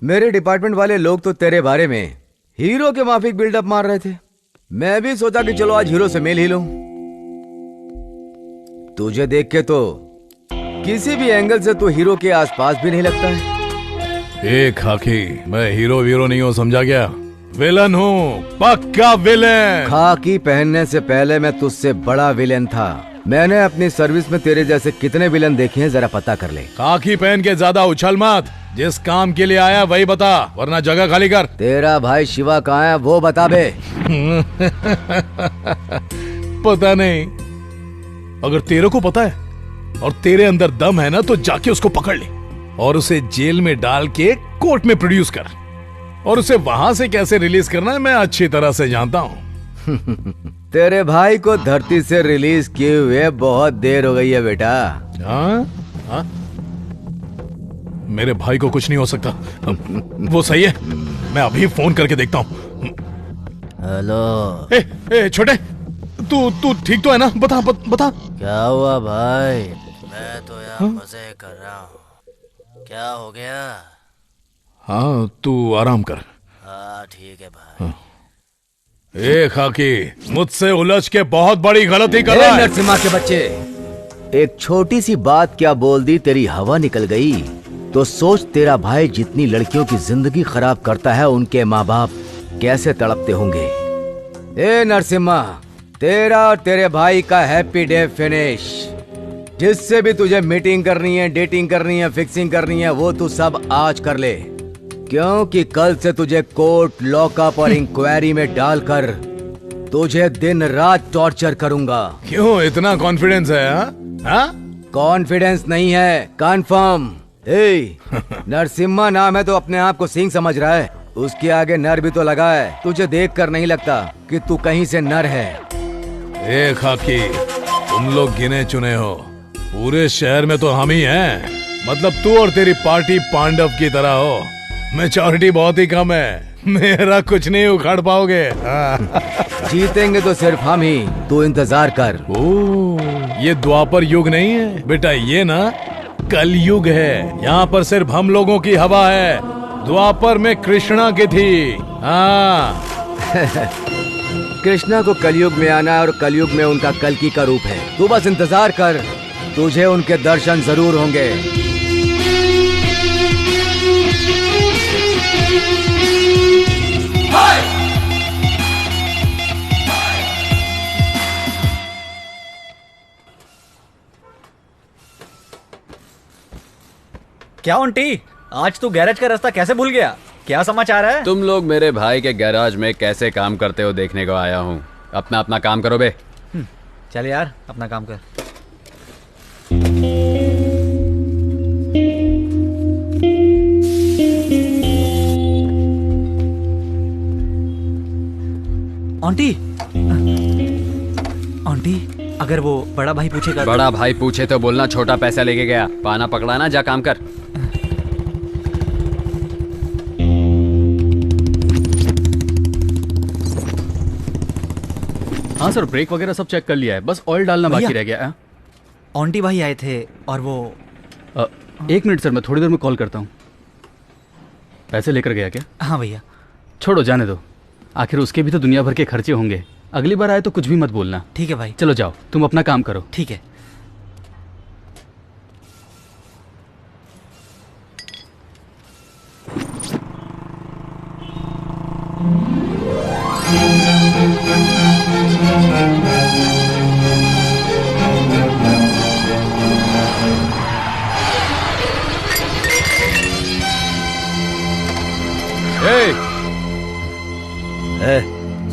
मेरे डिपार्टमेंट वाले लोग तो तेरे बारे में हीरो के माफिक बिल्डअप मार रहे थे। मैं भी सोचा कि चलो आज हीरो से मिल ही लूं। तुझे देख के तो किसी भी एंगल से तू हीरो के आसपास भी नहीं लगता है। खाकी, मैं हीरो वीरो नहीं हूँ, समझा गया? विलन हूँ, पक्का विलन। खाकी पहनने से पहले मैं तुझसे बड़ा विलन था। मैंने अपनी सर्विस में तेरे जैसे कितने विलन देखे हैं, जरा पता कर ले। खाकी पहन के ज्यादा उछल मत। जिस काम के लिए आया वही बता, वरना जगह खाली कर। तेरा भाई शिवा कहाँ है वो बता बे। पता नहीं। अगर तेरे को पता है और तेरे अंदर दम है ना तो जाके उसको पकड़ ले और उसे जेल में डाल के कोर्ट में प्रोड्यूस कर। और उसे वहां से कैसे रिलीज करना है मैं अच्छी तरह से जानता हूँ। तेरे भाई को धरती से रिलीज किए हुए बहुत देर हो गई है बेटा। हाँ? मेरे भाई को कुछ नहीं हो सकता। वो सही है, मैं अभी फोन करके देखता हूँ। हेलो छोटे, तू ठीक तो है ना? बता। क्या हुआ भाई? मैं तो यहाँ मजे कर रहा हूँ। क्या हो गया? हाँ तू आराम कर। हाँ ठीक है भाई। खाकी, मुझसे उलझ के बहुत बड़ी गलती कर रहा है। नरसिम्हा के बच्चे, एक छोटी सी बात क्या बोल दी, तेरी हवा निकल गई। तो सोच तेरा भाई जितनी लड़कियों की जिंदगी खराब करता है उनके माँ बाप कैसे तड़पते होंगे। नरसिम्हा, तेरा और तेरे भाई का हैप्पी डे फिनिश। जिससे भी तुझे मीटिंग करनी है, डेटिंग करनी है, फिक्सिंग करनी है, वो तू सब आज कर ले, क्योंकि कल से तुझे कोर्ट, लॉकअप और इंक्वायरी में डालकर तुझे दिन रात टॉर्चर करूंगा। क्यों इतना कॉन्फिडेंस है? हाँ? कॉन्फिडेंस नहीं है, कंफर्म। नरसिम्हा नाम है तो अपने आप को सिंह समझ रहा है। उसके आगे नर भी तो लगा है। तुझे देखकर नहीं लगता कि तू कहीं से नर है। ए खाकी, तुम लोग गिने चुने हो, पूरे शहर में तो हम ही हैं। मतलब तू और तेरी पार्टी पांडव की तरह हो। मेजॉरिटी बहुत ही कम है, मेरा कुछ नहीं उखाड़ पाओगे। जीतेंगे तो सिर्फ हम ही, तू इंतजार कर। ये द्वापर युग नहीं है बेटा, ये ना कलयुग है। यहाँ पर सिर्फ हम लोगों की हवा है। द्वापर में कृष्णा की थी। हाँ कृष्णा को कलयुग में आना है और कलयुग में उनका कल्कि का रूप है। तू बस इंतजार कर, तुझे उनके दर्शन जरूर होंगे। क्या आंटी, आज तू गैरेज का रास्ता कैसे भूल गया? क्या समाचार है? तुम लोग मेरे भाई के गैराज में कैसे काम करते हो देखने को आया हूँ। अपना अपना काम करो बे। चल यार, अपना काम कर। आंटी, आंटी, अगर वो बड़ा भाई पूछेगा? बड़ा भाई पूछे तो बोलना छोटा पैसा लेके गया। पाना पकड़ा ना, जा काम कर। हाँ सर, ब्रेक वगैरह सब चेक कर लिया है, बस ऑयल डालना बाकी रह गया है। आंटी भाई आए थे और वो 1 मिनट सर, मैं थोड़ी देर में कॉल करता हूँ। पैसे लेकर गया क्या? हाँ भैया। छोड़ो, जाने दो, आखिर उसके भी तो दुनिया भर के खर्चे होंगे। अगली बार आए तो कुछ भी मत बोलना। ठीक है भाई। चलो जाओ, तुम अपना काम करो। ठीक है।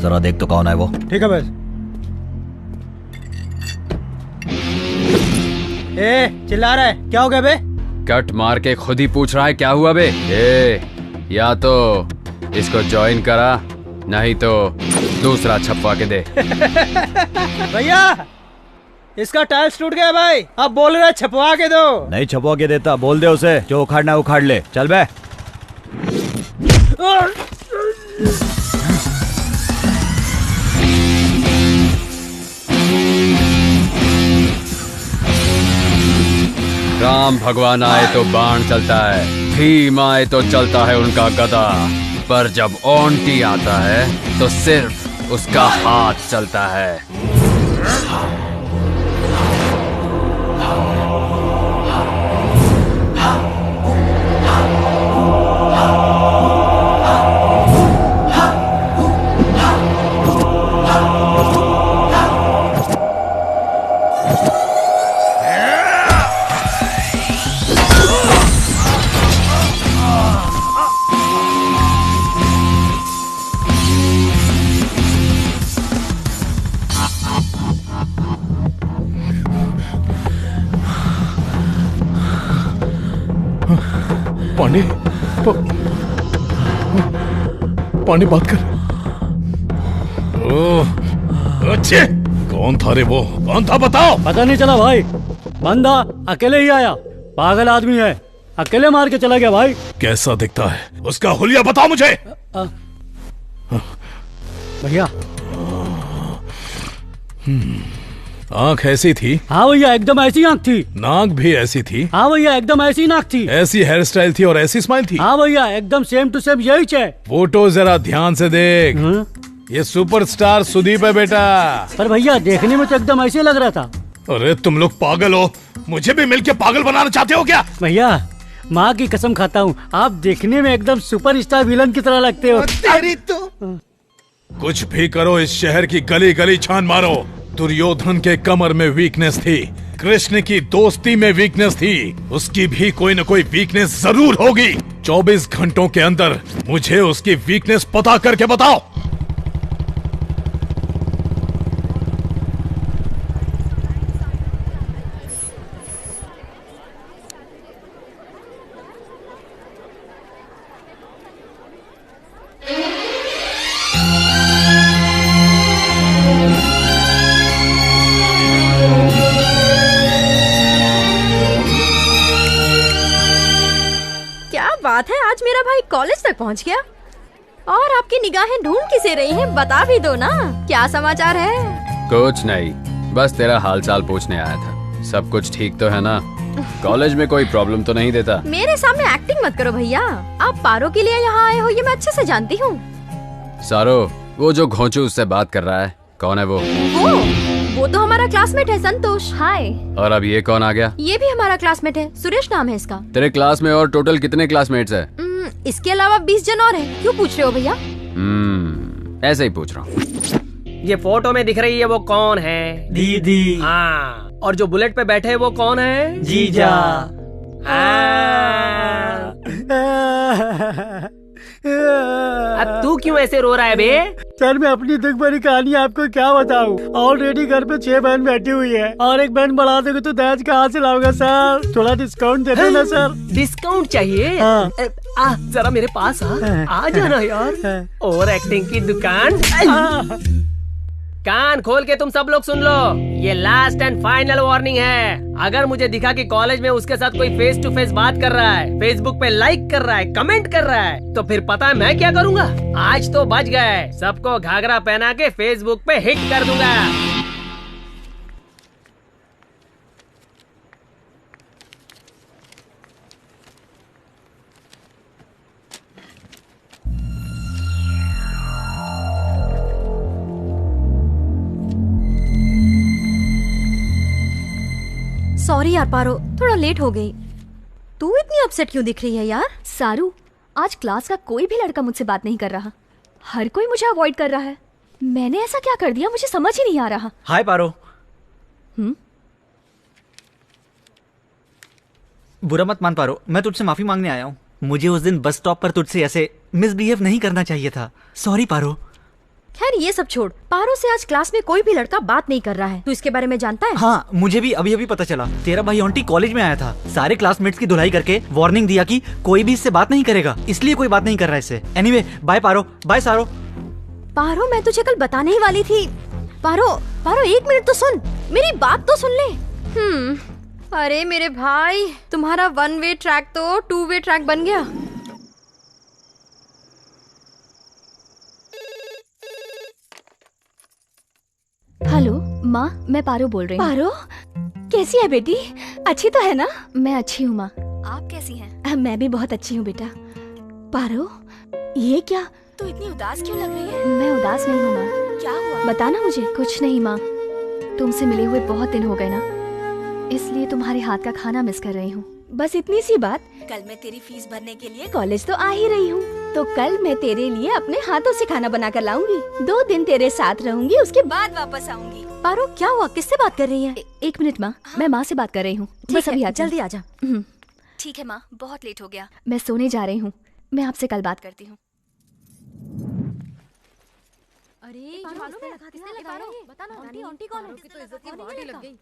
जरा देख तो कौन है वो। ठीक है बस। चिल्ला रहा है, क्या हो गया बे? कट मार के खुद ही पूछ रहा है क्या हुआ बे। या तो इसको ज्वाइन करा, नहीं तो दूसरा छपवा के दे। भैया, इसका टाइल्स टूट गया भाई, अब बोल रहा है छपवा के दो। नहीं छपवा के देता, बोल दे उसे, जो उखाड़ना उखाड़ ले। चल बे। राम भगवान आए तो बाण चलता है, भीम आए तो चलता है उनका गदा, पर जब ओंटी आता है तो सिर्फ उसका हाथ चलता है। पांडे, पांडे बात कर। अच्छे, कौन था रे वो? कौन था बताओ। पता नहीं चला भाई, बंदा अकेले ही आया, पागल आदमी है, अकेले मार के चला गया भाई। कैसा दिखता है? उसका हुलिया बताओ मुझे। भैया, आंख ऐसी थी? हाँ भैया, एकदम ऐसी आंख थी। नाक भी ऐसी थी? हाँ भैया, एकदम ऐसी नाक थी। ऐसी हेयर स्टाइल थी और ऐसी स्माइल थी? हाँ भैया, एकदम सेम टू सेम यही है। फोटो जरा ध्यान से देख। ये सुपरस्टार सुदीप है बेटा। पर भैया, देखने में तो एकदम ऐसे लग रहा था। अरे तुम लोग पागल हो, मुझे भी मिलके पागल बनाना चाहते हो क्या? भैया, माँ की कसम खाता हूँ, आप देखने में एकदम सुपरस्टार विलन की तरह लगते हो। तेरी तो कुछ भी करो, इस शहर की गली गली छान मारो। दुर्योधन के कमर में वीकनेस थी, कृष्ण की दोस्ती में वीकनेस थी, उसकी भी कोई न कोई वीकनेस जरूर होगी। 24 घंटों के अंदर मुझे उसकी वीकनेस पता करके बताओ। बात है, आज मेरा भाई कॉलेज तक पहुंच गया। और आपकी निगाहें ढूंढ किसे रही हैं, बता भी दो ना, क्या समाचार है? कुछ नहीं, बस तेरा हालचाल पूछने आया था। सब कुछ ठीक तो है ना? कॉलेज में कोई प्रॉब्लम तो नहीं देता? मेरे सामने एक्टिंग मत करो भैया, आप पारो के लिए यहाँ आए हो ये मैं अच्छे से जानती हूँ। सारो, वो जो घोंचू उससे बात कर रहा है, कौन है वो? वो तो हमारा क्लासमेट है, संतोष। हाय। और अब ये कौन आ गया? ये भी हमारा क्लासमेट है, सुरेश नाम है इसका। तेरे क्लास में और टोटल कितने क्लासमेट्स है? इसके अलावा 20 जन और हैं। क्यों पूछ रहे हो भैया? ऐसे ही पूछ रहा हूँ। ये फोटो में दिख रही है वो कौन है? दीदी। हाँ, और जो बुलेट पे बैठे हैं वो कौन है? जीजा। अब तू क्यों ऐसे रो रहा है बे? सर मैं अपनी दुख भरी कहानी आपको क्या बताऊं? ऑलरेडी घर पे 6 बहन बैठी हुई है और एक बहन बढ़ा दोगे तो दहेज कहाँ से लाऊंगा सर? थोड़ा डिस्काउंट दे दो ना सर। डिस्काउंट चाहिए? हाँ। आ जरा मेरे पास आ जाना यार। ओवर एक्टिंग की दुकान। कान खोल के तुम सब लोग सुन लो, ये लास्ट एंड फाइनल वार्निंग है। अगर मुझे दिखा कि कॉलेज में उसके साथ कोई फेस टू फेस बात कर रहा है, फेसबुक पे लाइक कर रहा है, कमेंट कर रहा है, तो फिर पता है मैं क्या करूँगा? आज तो बच गए, सबको घाघरा पहना के फेसबुक पे हिट कर दूंगा। सॉरी यार पारो, थोड़ा लेट हो गई। तू इतनी अपसेट क्यों दिख रही है यार? सारू, आज क्लास का कोई भी लड़का मुझसे बात नहीं कर रहा, हर कोई मुझे अवॉइड कर रहा है। मैंने ऐसा क्या कर दिया, मुझे समझ ही नहीं आ रहा। हाय पारो। बुरा मत मान पारो, मैं तुझसे माफी मांगने आया हूँ। मुझे उस दिन बस स्टॉप पर तुझसे ऐसे मिसबिहेव नहीं करना चाहिए था। सॉरी पारो। खैर ये सब छोड़, पारो से आज क्लास में कोई भी लड़का बात नहीं कर रहा है। तू इसके बारे में जानता है? हाँ, मुझे भी अभी अभी पता चला। तेरा भाई ऑन्टी कॉलेज में आया था, सारे क्लासमेट्स की धुलाई करके वार्निंग दिया कि कोई भी इससे बात नहीं करेगा, इसलिए कोई बात नहीं कर रहा है इससे। एनीवे, बाय पारो, बाय सारो। पारो मैं तुझे कल बताने ही वाली थी। पारो, पारो 1 मिनट तो सुन, मेरी बात तो सुन ले। अरे मेरे भाई, तुम्हारा 1 वे ट्रैक तो 2 वे ट्रैक बन गया। हेलो माँ, मैं पारो बोल रही हूँ। पारो, कैसी है बेटी? अच्छी तो है ना? मैं अच्छी हूँ माँ, आप कैसी हैं? मैं भी बहुत अच्छी हूँ बेटा। पारो, ये क्या? तू इतनी उदास क्यों लग रही है? मैं उदास नहीं हूँ माँ। क्या हुआ? बता ना मुझे। कुछ नहीं माँ, तुमसे मिले हुए बहुत दिन हो गए ना, इसलिए तुम्हारे हाथ का खाना मिस कर रही हूँ। बस इतनी सी बात। कल मैं तेरी फीस भरने के लिए कॉलेज तो आ ही रही हूँ, तो कल मैं तेरे लिए अपने हाथों से खाना बना कर लाऊंगी। 2 दिन तेरे साथ रहूंगी, उसके बाद वापस आऊंगी। पारो क्या हुआ, किससे बात कर रही है? 1 मिनट माँ, मैं माँ से बात कर रही हूँ। बस अभी जल्दी आ जा। ठीक है माँ, बहुत लेट हो गया, मैं सोने जा रही हूँ। मैं आपसे कल बात करती हूँ। अरे बताना, आंटी कौन है? तो इज्जत की बॉडी लग गई।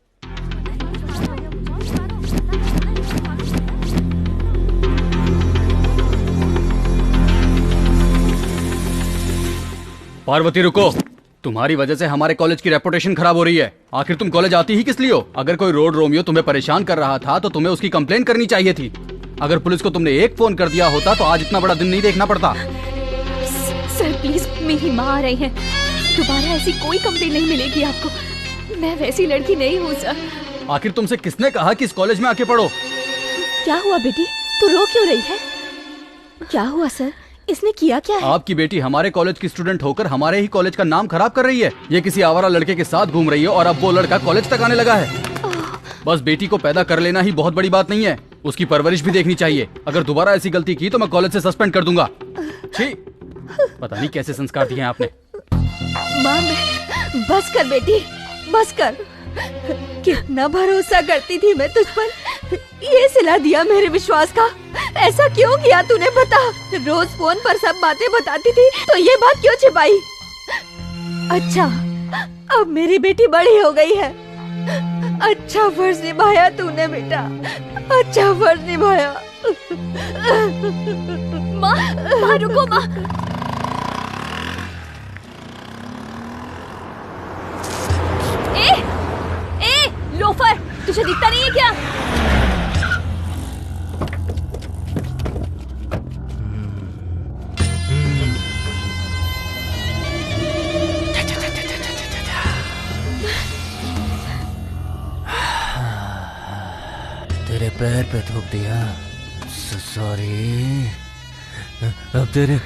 पार्वती रुको, तुम्हारी वजह से हमारे कॉलेज की रेपुटेशन खराब हो रही है। आखिर तुम कॉलेज आती ही किस लिए हो? अगर कोई रोड रोमियो तुम्हें परेशान कर रहा था तो तुम्हें उसकी कंप्लेन करनी चाहिए थी। अगर पुलिस को तुमने एक फोन कर दिया होता तो आज इतना बड़ा दिन नहीं देखना पड़ता। सर प्लीज, मेरी माँ आ रही है, दोबारा ऐसी कोई कंप्लेन नहीं मिलेगी आपको। मैं वैसी लड़की नहीं हूँ सर। आखिर तुमसे किसने कहा कि इस कॉलेज में आके पढ़ो? क्या हुआ बेटी, तू रो क्यों रही है? क्या हुआ सर, इसने किया क्या है? आपकी बेटी हमारे कॉलेज की स्टूडेंट होकर हमारे ही कॉलेज का नाम खराब कर रही है। ये किसी आवारा लड़के के साथ घूम रही है और अब वो लड़का कॉलेज तक आने लगा है। बस बेटी को पैदा कर लेना ही बहुत बड़ी बात नहीं है, उसकी परवरिश भी देखनी चाहिए। अगर दोबारा ऐसी गलती की तो मैं कॉलेज से सस्पेंड कर दूंगा। छी, पता नहीं कैसे संस्कार दिए हैं आपने। माँ, बस कर बेटी, बस कर। कितना भरोसा करती थी मैं तुझ पर, ये सिला दिया मेरे विश्वास का। ऐसा क्यों किया तूने, बता। रोज फोन पर सब बातें बताती थी, तो ये बात क्यों छिपाई? अच्छा, अब मेरी बेटी बड़ी हो गई है। अच्छा फर्ज निभाया तूने बेटा, अच्छा फर्ज निभाया। माँ रुको माँ। लोफर, तुझे दिखता नहीं है क्या? पैर पे थूक दिया। सॉरी। अब तेरे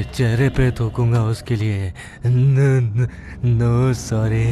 चेहरे पे थूकूंगा उसके लिए। No sorry.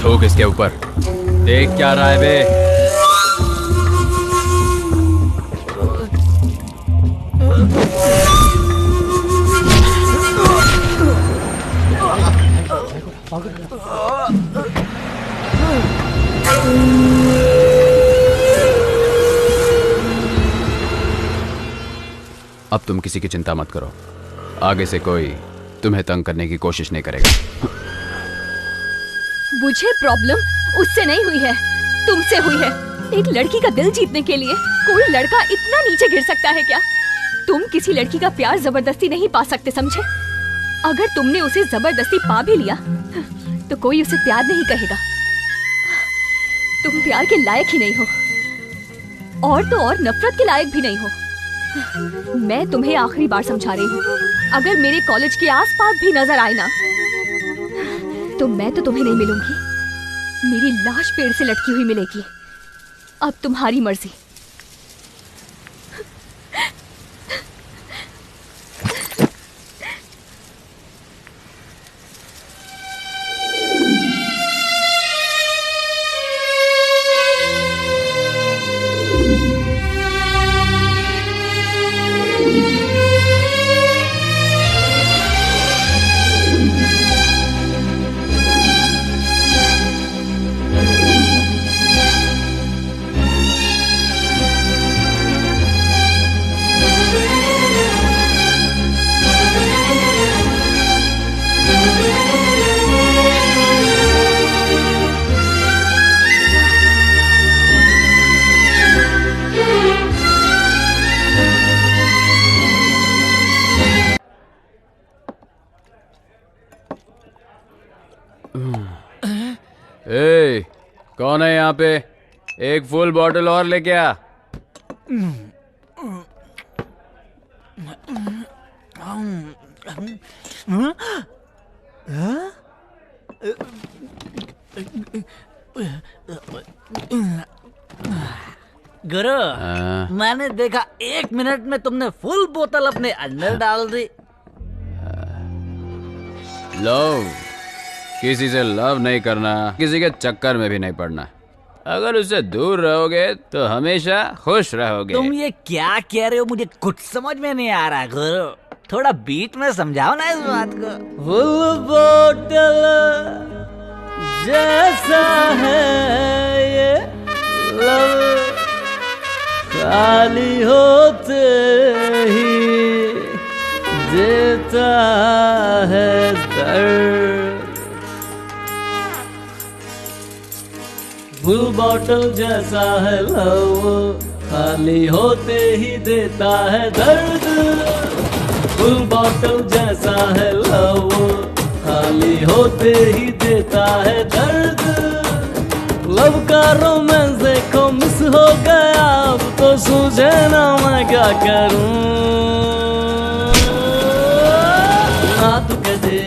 थूक इसके ऊपर। देख क्या रहा है बे? अब तुम किसी की चिंता मत करो। आगे से कोई तुम्हें तंग करने की कोशिश नहीं करेगा। मुझे प्रॉब्लम उससे नहीं हुई है, तुमसे हुई है। एक लड़की का दिल जीतने के लिए कोई लड़का इतना नीचे गिर सकता है क्या? तुम किसी लड़की का प्यार जबरदस्ती नहीं पा सकते, समझे? अगर तुमने उसे जबरदस्ती पा भी लिया तो कोई उसे प्यार नहीं कहेगा। तुम प्यार के लायक ही नहीं हो, और तो और नफरत के लायक भी नहीं हो। मैं तुम्हें आखिरी बार समझा रही हूँ, अगर मेरे कॉलेज के आसपास भी नजर आए ना तो मैं तो तुम्हें नहीं मिलूंगी। मेरी लाश पेड़ से लटकी हुई मिलेगी। अब तुम्हारी मर्जी। ए, कौन है यहाँ पे? एक फुल बॉटल और लेके आ। गुरु, मैंने देखा 1 मिनट में तुमने फुल बोतल अपने अंदर डाल दी। लव, किसी से लव नहीं करना, किसी के चक्कर में भी नहीं पड़ना। अगर उससे दूर रहोगे तो हमेशा खुश रहोगे। तुम ये क्या कह रहे हो? मुझे कुछ समझ में नहीं आ रहा गुरु। थोड़ा बीट में समझाओ ना इस बात को। फुल बोतल जैसा है ये लव, खाली होते ही देता है दर्द। फुल बॉटल जैसा है लव, खाली होते ही देता है दर्द। फुल बॉटल जैसा है लव, खाली होते ही देता है दर्द। लव का रोमांस देखो मिस हो गया, अब तो सूझे ना मैं क्या करूं। ना तू कह दे,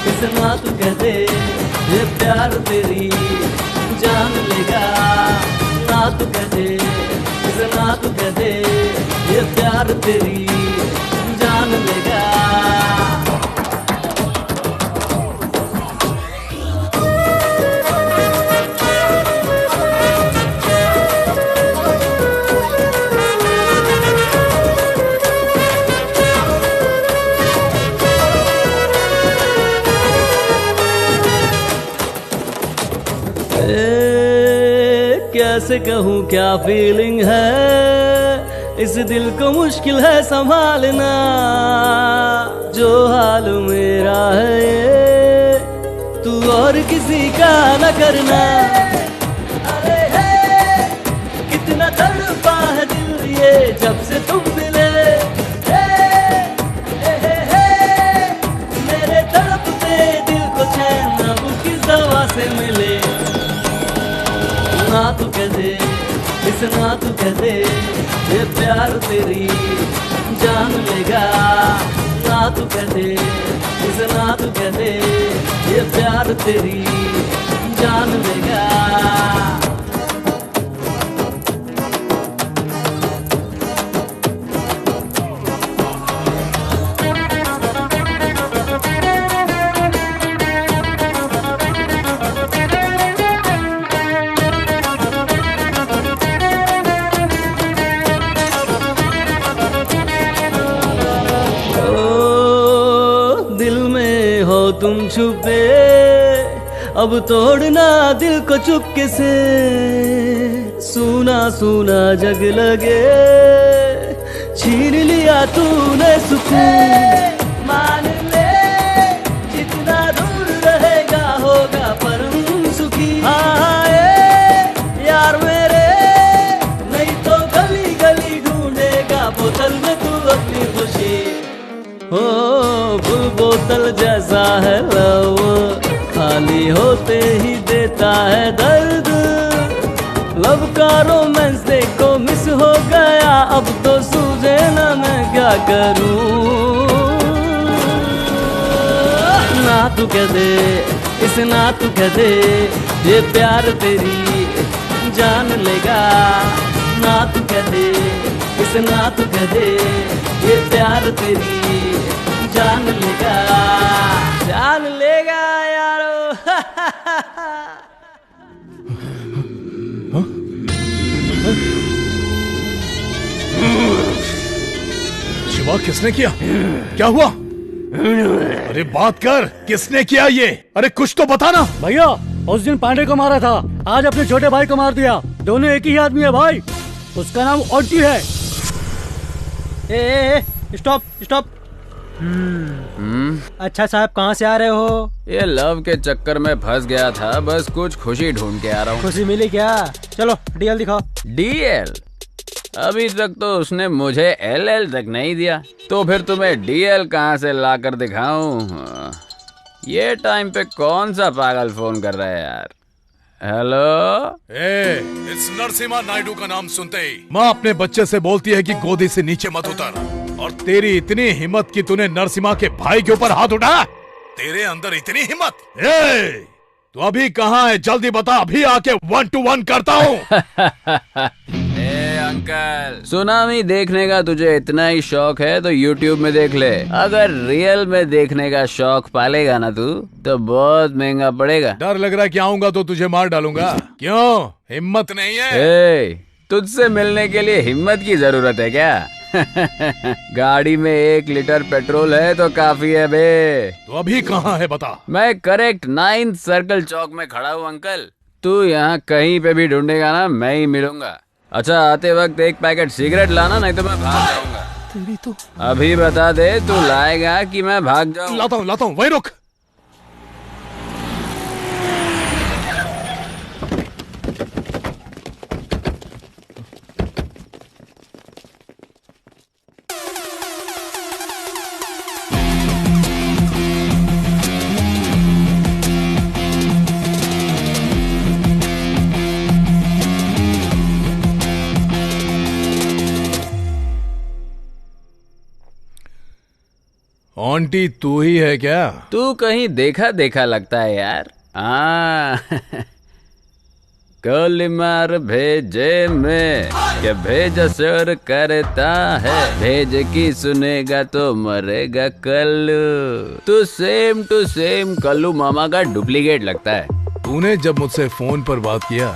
इसे ना तू कह दे, ये प्यार तेरी जान लेगा। ना तू कह दे, तू कह दे ये प्यार तेरी जान लेगा। कैसे कहूँ क्या फीलिंग है, इस दिल को मुश्किल है संभालना। जो हाल मेरा है ये तू और किसी का न करना। अरे है कितना तड़पा है दिल ये जब से तुम मिले। मेरे तड़पते दिल को चैन अब किस दवा से मिले। ना तू कह दे इस ना तू कह दे ये प्यार तेरी जान लेगा। ना तू कह दे इस ना तू कह दे ये प्यार तेरी जान लेगा। तुम छुपे अब तोड़ना दिल को चुपके से। सूना सूना जग लगे छीन लिया तूने सुकून। मान ले जितना दूर रहेगा होगा परम सुखी। आए यार मेरे नहीं तो गली गली ढूंढेगा बोतल में तू अपनी खुशी। हो फुल बोतल जैसा है लव खाली होते ही देता है दर्द। लव का रोमांस देखो मिस हो गया अब तो सूझे ना मैं क्या करूं। ना तू कह दे इस ना तू कह दे ये प्यार तेरी जान लेगा। ना तू कह दे इस ना तू कह दे ये प्यार तेरी जान लेगा यारो। शिवा किसने किया? क्या हुआ? अरे बात कर, किसने किया ये? अरे कुछ तो बताना। भैया उस दिन पांडे को मारा था, आज अपने छोटे भाई को मार दिया। दोनों एक ही आदमी है भाई, उसका नाम ऑन्टी है। Stop stop. अच्छा साहब कहाँ से आ रहे हो? ये लव के चक्कर में फंस गया था, बस कुछ खुशी ढूंढ के आ रहा हूँ। खुशी मिली क्या? चलो डीएल दिखाओ। डीएल? अभी तक तो उसने मुझे एलएल तक नहीं दिया, तो फिर तुम्हें डीएल कहाँ से ला कर दिखाऊं? ये टाइम पे कौन सा पागल फोन कर रहा है यार? हेलो, इस नरसिम्हा नायडू का नाम सुनते ही माँ अपने बच्चे से बोलती है कि गोदी से नीचे मत उतर। और तेरी इतनी हिम्मत कि तूने नरसिम्हा के भाई के ऊपर हाथ उठाया? तेरे अंदर इतनी हिम्मत? तू अभी कहाँ है? जल्दी बता, अभी आके 1 to 1 करता हूँ। अंकल, सुनामी देखने का तुझे इतना ही शौक है तो YouTube में देख ले। अगर रियल में देखने का शौक पालेगा ना तू, तो बहुत महंगा पड़ेगा। डर लग रहा है कि आऊंगा तो तुझे मार डालूंगा। क्यों, हिम्मत नहीं है? तुझसे मिलने के लिए हिम्मत की जरूरत है क्या? गाड़ी में 1 लीटर पेट्रोल है तो काफी है बे। तो अभी कहाँ है बता? मैं करेक्ट 9th सर्कल चौक में खड़ा हूँ अंकल। तू यहाँ कहीं पे भी ढूंढेगा ना, मैं ही मिलूंगा। अच्छा आते वक्त 1 पैकेट सिगरेट लाना, नहीं तो मैं भाग जाऊंगा। तेरी तो अभी बता दे, तू लाएगा कि मैं भाग जाऊं? लाता हूँ, वही रुक। आंटी तू ही है क्या? तू कहीं देखा देखा लगता है यार। गोली मार भेजे में के भेज असर करता है, भेज की सुनेगा तो मरेगा कल्लू। तू सेम टू सेम कल्लू मामा का डुप्लीकेट लगता है। तूने जब मुझसे फोन पर बात किया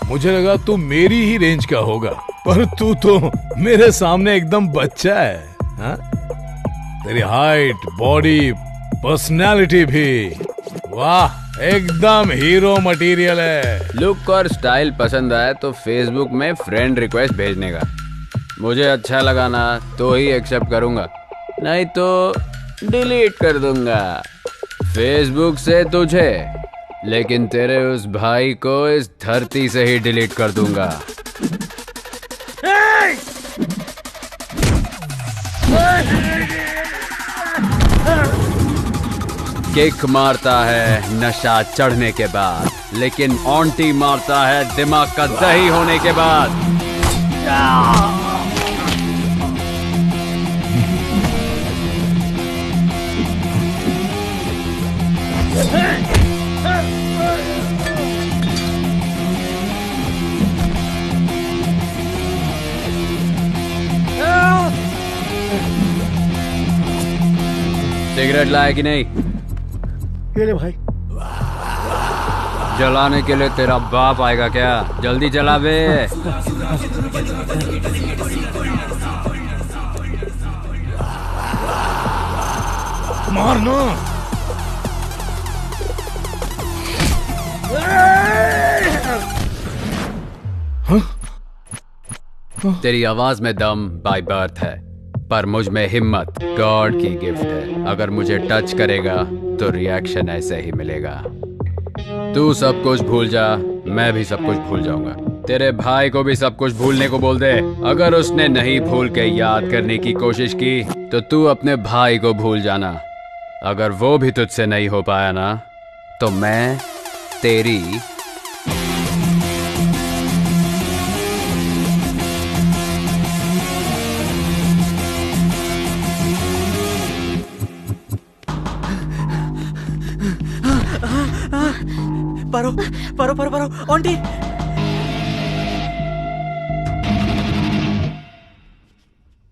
मुझे लगा तू मेरी ही रेंज का होगा, पर तू तो मेरे सामने एकदम बच्चा है। हा? तेरी हाइट, बॉडी, पर्सनालिटी भी, वाह, एकदम हीरो मटेरियल है। लुक और स्टाइल पसंद आए तो फेसबुक में फ्रेंड रिक्वेस्ट भेजने का। मुझे अच्छा लगा ना तो ही एक्सेप्ट करूंगा, नहीं तो डिलीट कर दूंगा फेसबुक से तुझे, लेकिन तेरे उस भाई को इस धरती से ही डिलीट कर दूंगा। किक मारता है नशा चढ़ने के बाद, लेकिन ऑन्टी मारता है दिमाग का दही होने के बाद। सिगरेट लाया कि नहीं? ये ले भाई। जलाने के लिए तेरा बाप आएगा क्या? जल्दी जला बे। मारना। तेरी आवाज में दम बाय बर्थ है, पर मुझ में हिम्मत गॉड की गिफ्ट है। अगर मुझे टच करेगा तो रिएक्शन ऐसे ही मिलेगा। तू सब कुछ भूल जा, मैं भी सब कुछ भूल जाऊंगा। तेरे भाई को भी सब कुछ भूलने को बोल दे। अगर उसने नहीं भूल के याद करने की कोशिश की तो तू अपने भाई को भूल जाना। अगर वो भी तुझसे नहीं हो पाया ना तो मैं तेरी पारो पारो पारो पारो आंटी।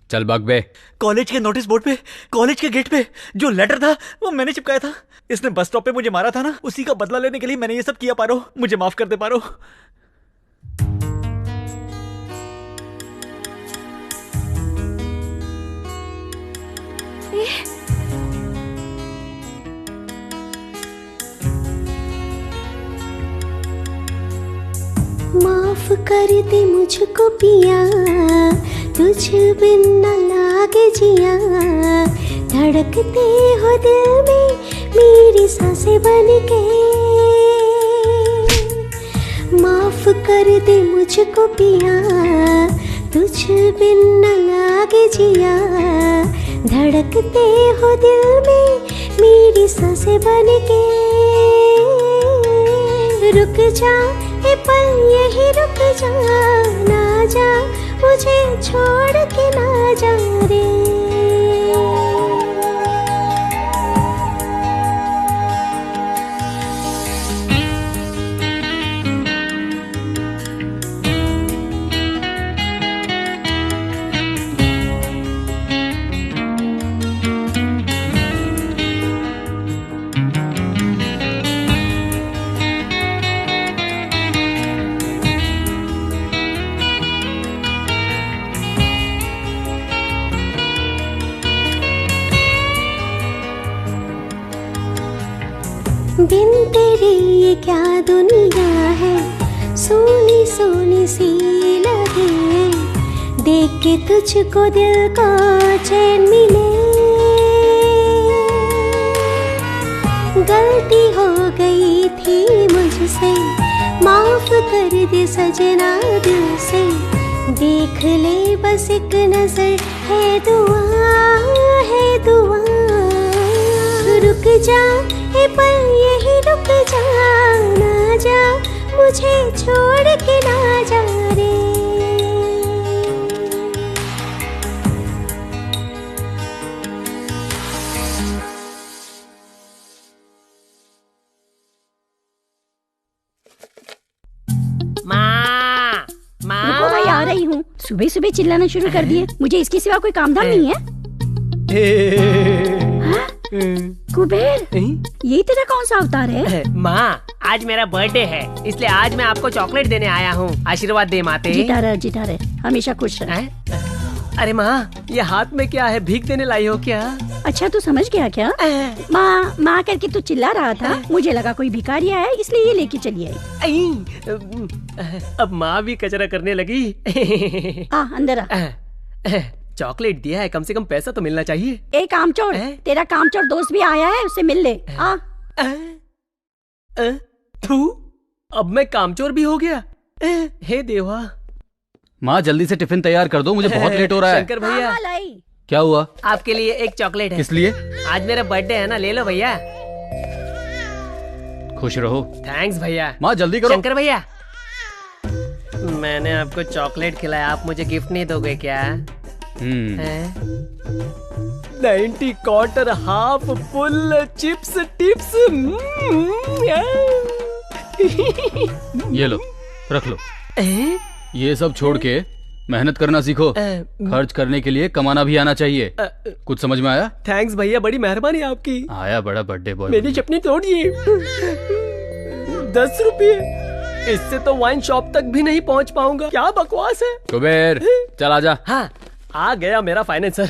चल बग बे। कॉलेज के नोटिस बोर्ड पे, कॉलेज के गेट पे जो लेटर था वो मैंने चिपकाया था। इसने बस स्टॉप पे मुझे मारा था ना, उसी का बदला लेने के लिए मैंने ये सब किया। पारो मुझे माफ कर दे पारो। माफ कर दे मुझको पिया, तुझ बिन न लागे जिया। धड़कते हो दिल में मेरी सांसें बन के। माफ कर दे मुझको पिया, तुझ बिन न लागे जिया। धड़कते हो दिल में मेरी सांसें बन के। रुक जा ए पल यही रुक जा, ना जा मुझे छोड़ के ना जा रे। बिन तेरे ये क्या दुनिया है, सोनी सोनी सी लगे। देख के तुझको दिल को चैन मिले। गलती हो गई थी मुझसे, माफ कर दे सजना दिल से। देख ले बस एक नजर, है दुआ है दुआ। रुक जा ए पल यही रुक जा, ना जा मुझे छोड़ के ना जा रे। सुबह सुबह चिल्लाना शुरू कर दिए। मुझे इसके सिवा कोई काम धाम नहीं है। हाँ? कुबेर, ये तेरा कौन सा अवतार है? माँ, आज मेरा बर्थडे है, इसलिए आज मैं आपको चॉकलेट देने आया हूँ। आशीर्वाद दे माते। जीता रहे, हमेशा खुश रहे। अरे माँ, ये हाथ में क्या है? भीख देने लाई हो क्या? अच्छा, तू समझ गया क्या? माँ माँ करके तू चिल्ला रहा था, मुझे लगा कोई भिखारी आया है, इसलिए ये लेके चली आई। अब माँ भी कचरा करने लगी। अंदर आ। चॉकलेट दिया है, कम से कम पैसा तो मिलना चाहिए। एक कामचोर, तेरा कामचोर दोस्त भी आया है, उससे मिल ले। थू, अब मैं कामचोर भी हो गया। हे देवा। माँ, जल्दी से टिफिन तैयार कर दो, मुझे बहुत लेट हो रहा है। शंकर भैया, क्या हुआ? आपके लिए एक चॉकलेट है। किस लिए? आज मेरा बर्थडे है ना, ले लो भैया। खुश रहो। थैंक्स भैया। माँ, जल्दी करो। शंकर भैया, मैंने आपको चॉकलेट खिलाया, आप मुझे गिफ्ट नहीं दोगे क्या? 90 quarter half full chips tips. ये लो, रख लो। ये सब छोड़ के मेहनत करना सीखो। खर्च करने के लिए कमाना भी आना चाहिए। कुछ समझ में आया? थैंक्स भैया, बड़ी मेहरबानी आपकी। आया बड़ा बर्थडे बॉय। मेरी चपनी तोड़िए। 10 रुपये, इससे तो वाइन शॉप तक भी नहीं पहुंच पाऊंगा। क्या बकवास है। कुबेर, चल आजा। हाँ, आ गया मेरा फाइनेंसर।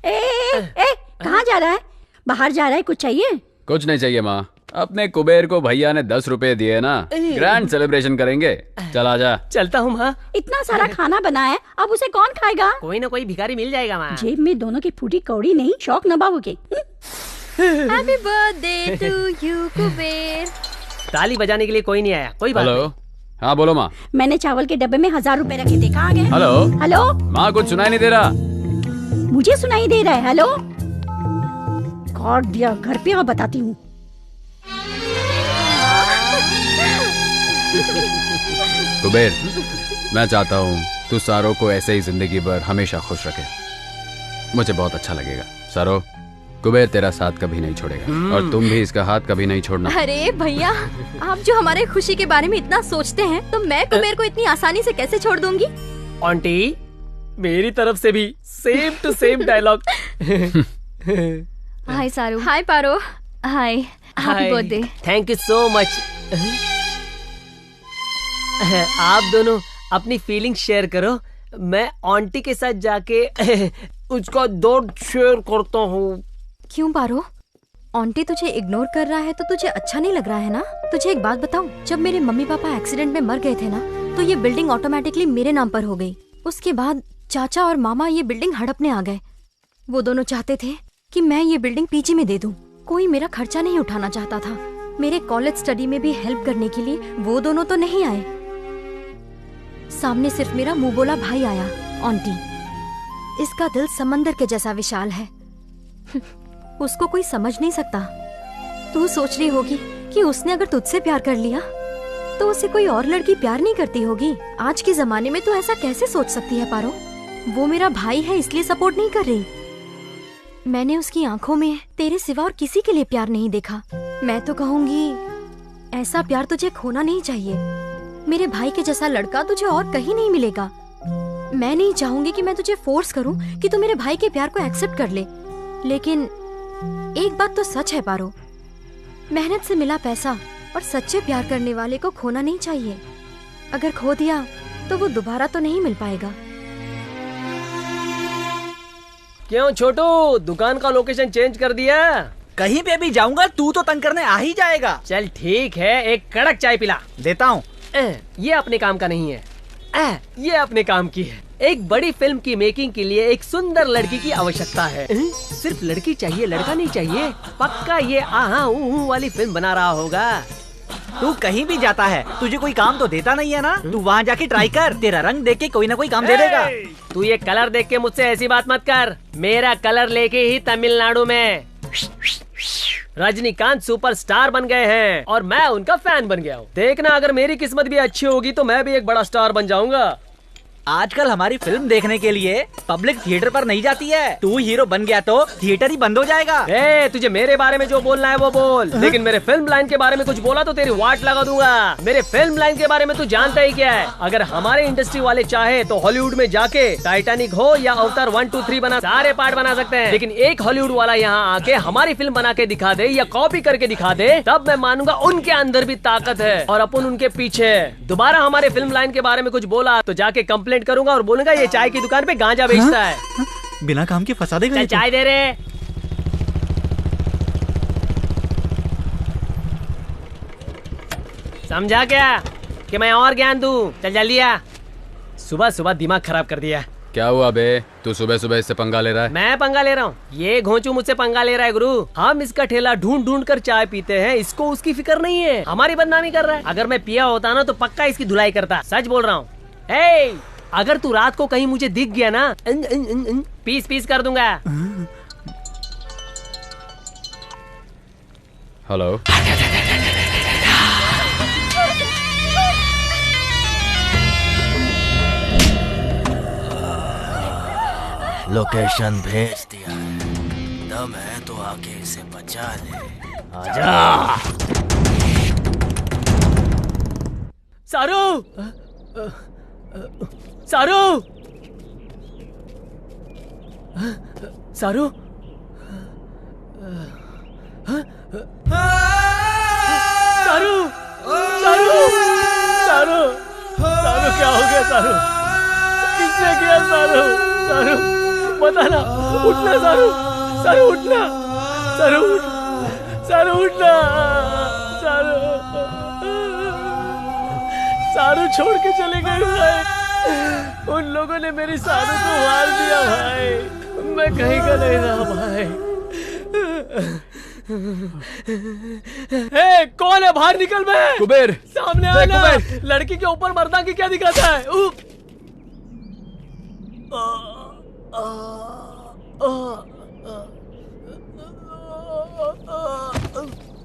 कहाँ जा रहा है? बाहर जा रहा है? कुछ चाहिए? कुछ नहीं चाहिए माँ, अपने कुबेर को भैया ने 10 रुपए दिए ना, ग्रैंड सेलिब्रेशन करेंगे। चल आजा। चलता हूँ माँ। इतना सारा खाना बना है, अब उसे कौन खाएगा? कोई ना कोई भिखारी मिल जाएगा माँ। जेब में दोनों की फूटी कौड़ी नहीं, शौक नभाओगे। Happy birthday to you Kuber. ताली बजाने के लिए कोई नहीं आया। कोई बात नहीं। हेलो, हाँ बोलो माँ। मैंने चावल के डब्बे में 1000 रुपए रखे थे, कहाँ गए? हेलो माँ, कुछ सुनाई नहीं दे रहा। मुझे सुनाई दे रहा है। हेलो, कार्ड दिया, घर पे आओ, बताती हूँ। कुबेर, मैं चाहता हूँ तू सारो को ऐसे ही जिंदगी भर हमेशा खुश रखे। मुझे बहुत अच्छा लगेगा। सारो, कुबेर तेरा साथ कभी नहीं छोड़ेगा और तुम भी इसका हाथ कभी नहीं छोड़ना। अरे भैया, आप जो हमारे खुशी के बारे में इतना सोचते हैं, तो मैं कुबेर को इतनी आसानी से कैसे छोड़ दूंगी? आंटी, मेरी तरफ से भी same to same dialogue. Hi Saru. Hi Paro. Hi, happy birthday. Thank you so much. आप दोनों अपनी फीलिंग शेयर करो, मैं आंटी के साथ जाके उसका दर्द शेयर करता हूँ। क्यों पारो? आंटी तुझे इग्नोर कर रहा है तो तुझे अच्छा नहीं लग रहा है ना? तुझे एक बात बताऊं, जब मेरे मम्मी पापा एक्सीडेंट में मर गए थे ना, तो ये बिल्डिंग ऑटोमेटिकली मेरे नाम पर हो गई। उसके बाद चाचा और मामा ये बिल्डिंग हड़पने आ गए। वो दोनों चाहते थे कि मैं ये बिल्डिंग पीजी में दे दूं। कोई मेरा खर्चा नहीं उठाना चाहता था। मेरे कॉलेज स्टडी में भी हेल्प करने के लिए वो दोनों तो नहीं आए। सामने सिर्फ मेरा मुंह बोला भाई आया, आंटी। इसका दिल समंदर के जैसा विशाल है। उसको कोई समझ नहीं सकता। तू सोच रही होगी कि उसने अगर तुझसे प्यार कर लिया तो उसे कोई और लड़की प्यार नहीं करती होगी। आज के जमाने में तो ऐसा कैसे सोच सकती है पारो? वो मेरा भाई है, इसलिए सपोर्ट नहीं कर रही। मैंने उसकी आंखों में तेरे सिवा और किसी के लिए प्यार नहीं देखा। मैं तो कहूंगी ऐसा प्यार तुझे खोना नहीं चाहिए। मेरे भाई के जैसा लड़का तुझे और कहीं नहीं मिलेगा। मैं नहीं चाहूंगी कि मैं तुझे फोर्स करूं कि तू मेरे भाई के प्यार को एक्सेप्ट कर ले, लेकिन एक बात तो सच है पारो, मेहनत से मिला पैसा और सच्चे प्यार करने वाले को खोना नहीं चाहिए। अगर खो दिया तो वो दोबारा तो नहीं मिल पाएगा। क्यों छोटू, दुकान का लोकेशन चेंज कर दिया? कहीं पे भी जाऊंगा तू तो तंग करने आ ही जाएगा। चल ठीक है, एक कड़क चाय पिला। देता हूँ। ये अपने काम का नहीं है, ये अपने काम की है। एक बड़ी फिल्म की मेकिंग के लिए एक सुंदर लड़की की आवश्यकता है। सिर्फ लड़की चाहिए, लड़का नहीं चाहिए। पक्का ये आहा ऊहू वाली फिल्म बना रहा होगा। तू कहीं भी जाता है, तुझे कोई काम तो देता नहीं है ना? तू वहाँ जाके ट्राई कर, तेरा रंग देख के कोई ना कोई काम दे देगा। तू ये कलर देख के मुझसे ऐसी बात मत कर। मेरा कलर लेके ही तमिलनाडु में रजनीकांत सुपरस्टार बन गए हैं और मैं उनका फैन बन गया हूँ। देखना, अगर मेरी किस्मत भी अच्छी होगी तो मैं भी एक बड़ा स्टार बन जाऊंगा। आजकल हमारी फिल्म देखने के लिए पब्लिक थिएटर पर नहीं जाती है। तू हीरो बन गया तो थिएटर ही बंद हो जाएगा। तुझे मेरे बारे में जो बोलना है वो बोल, लेकिन मेरे फिल्म लाइन के बारे में कुछ बोला तो तेरी वाट लगा दूंगा। मेरे फिल्म लाइन के बारे में तू जानता ही क्या है। अगर हमारे इंडस्ट्री वाले चाहे तो हॉलीवुड में जाके टाइटैनिक हो या अवतार 1, 2, 3 बना सारे पार्ट बना सकते हैं, लेकिन एक हॉलीवुड वाला यहाँ आके हमारी फिल्म बना के दिखा दे या कॉपी करके दिखा दे, तब मैं मानूंगा उनके अंदर भी ताकत है और अपन उनके पीछे। दोबारा हमारे फिल्म लाइन के बारे में कुछ बोला तो जाके कंप्लेंट करूंगा और बोलूंगा ये चाय की दुकान पे गांजा बेचता है। बिना काम के फंसा देगा। चाय दे रहे। समझा क्या कि मैं और ज्ञान दूं? चल जल्दी आ। सुबह सुबह दिमाग खराब कर दिया। क्या हुआ बे, तू सुबह सुबह इससे पंगा ले रहा है? मैं पंगा ले रहा हूँ? ये घोंचू मुझसे पंगा ले रहा है गुरु। हम इसका ठेला ढूंढ ढूंढ कर चाय पीते हैं, इसको उसकी फिक्र नहीं है, हमारी बदनामी कर रहा है। अगर मैं पिया होता ना तो पक्का इसकी धुलाई करता। सच बोल रहा हूँ। अगर तू रात को कहीं मुझे दिख गया ना, पीस पीस कर दूंगा। हेलो, लोकेशन भेज दिया है, दम है तो आके इसे बचा ले। आजा। सारू, सारू, सारू, सारू, सारू, सारू, सारू क्या हो गया? सारू किसने किया? सारू, सारू बता ना। उठना सारू, सारू उठना, सारू उठ, सारू उठना, सारू, सारू छोड़ के चले गए भाई। उन लोगों ने मेरी सारू को मार दिया भाई। मैं कहीं का नहीं रहा भाई। कौन है? बाहर निकल बे। कुबेर सामने आना। लड़की के ऊपर मर्दा की क्या दिखाता है?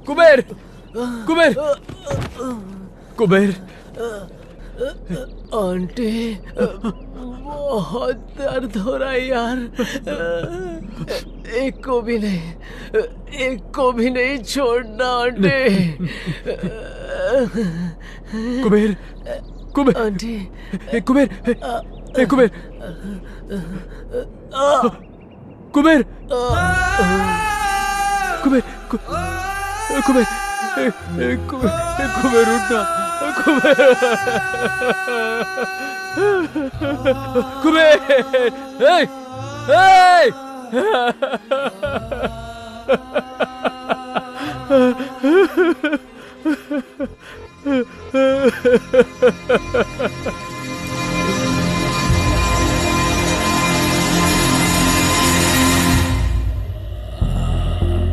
कुबेर, कुबेर, कुबेर। आंटी बहुत दर्द हो रहा है यार। एक को भी नहीं, एक को भी नहीं छोड़ना आंटी। कुबेर, कुबेर, आंटी, कुबेर, कुबेर, कुबेर, कुबेर, कुबेर, कुबेर उठना, कुबेर, कुबेर,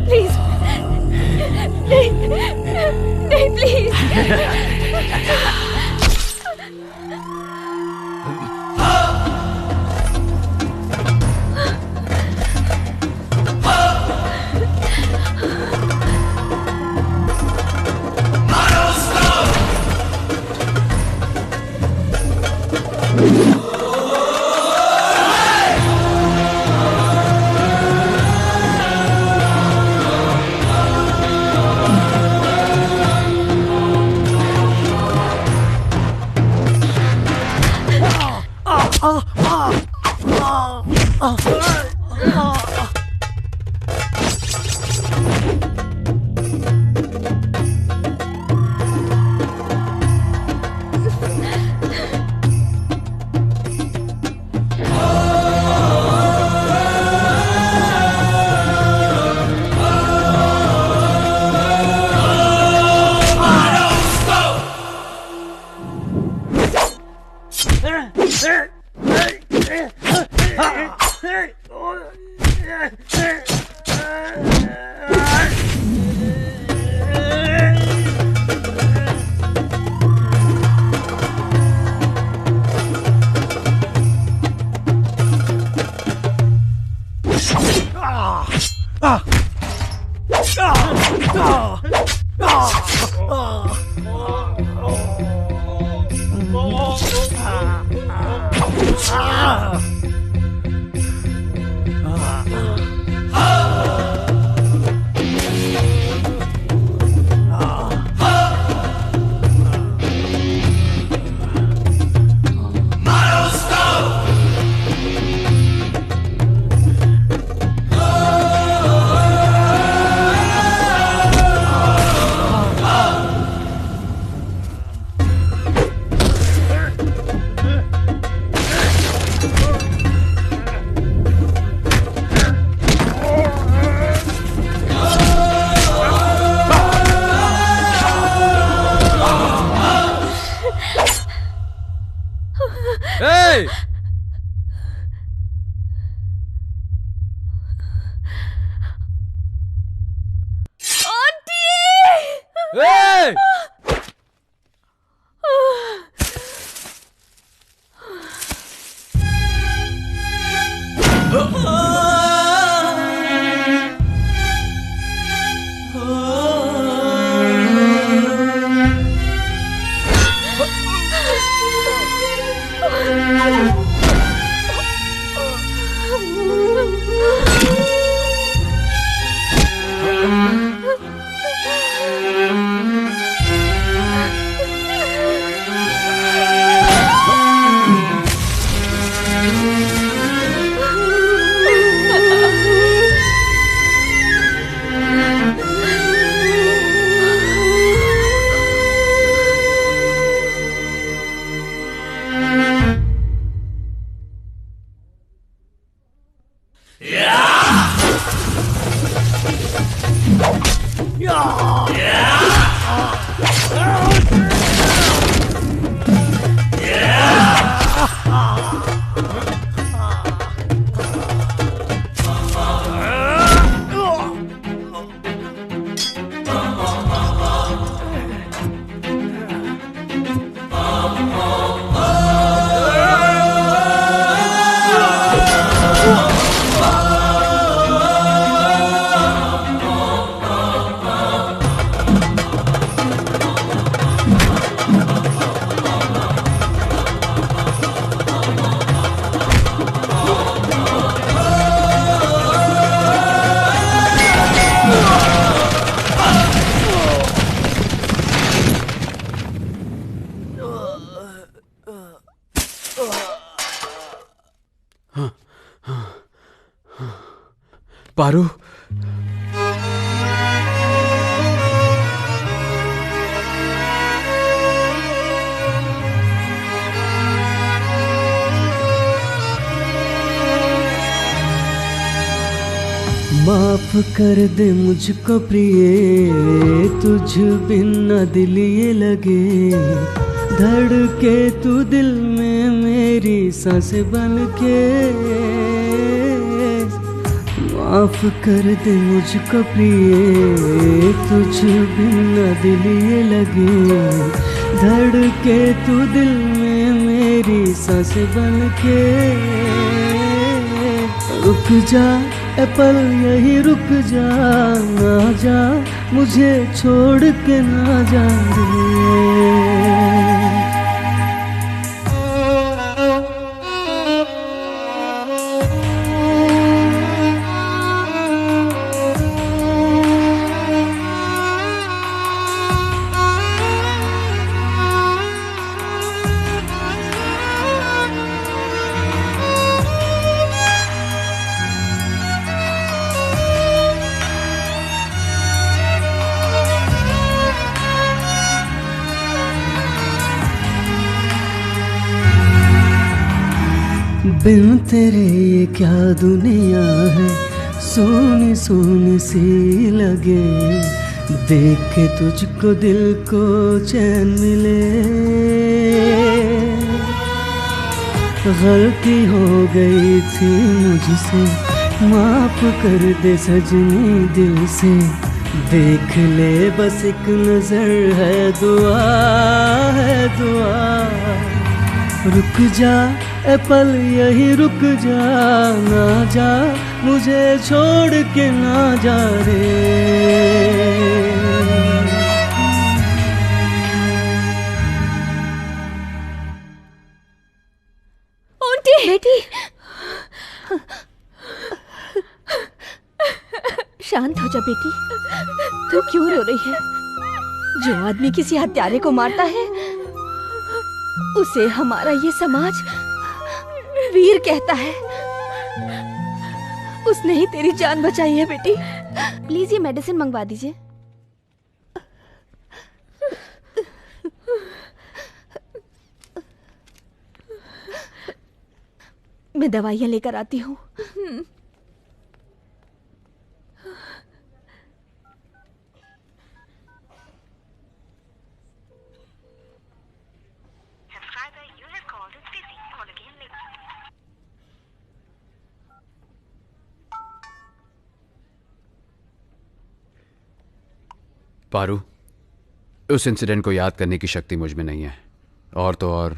प्लीज नहीं, नहीं प्लीज। पारू, माफ कर दे मुझको प्रिय, तुझ बिन न दिल ये लगे, धड़के तू दिल में मेरी सांस बन के। माफ कर दे मुझको प्रिय, तुझ बिन न दिल ये लगे, धड़के तू दिल में मेरी सांस बन के। रुक जा ए पल यही रुक जा, ना जा मुझे छोड़ के ना जा रे। बिन तेरे ये क्या दुनिया है, सोनी सोनी सी लगे, देख के तुझको दिल को चैन मिले। गलती हो गई थी मुझसे, माफ कर दे सजनी दिल से, देख ले बस एक नजर है दुआ, है दुआ। रुक जा ए पल यही रुक जा, ना जा मुझे छोड़ के ना जा रे। आंटी, बेटी, शांत हो जा बेटी। तू क्यों रो रही है? जो आदमी किसी हत्यारे को मारता है उसे हमारा ये समाज वीर कहता है। उसने ही तेरी जान बचाई है बेटी। प्लीज ये मेडिसिन मंगवा दीजिए। मैं दवाइयाँ लेकर आती हूँ। पारू, उस इंसिडेंट को याद करने की शक्ति मुझ में नहीं है, और तो और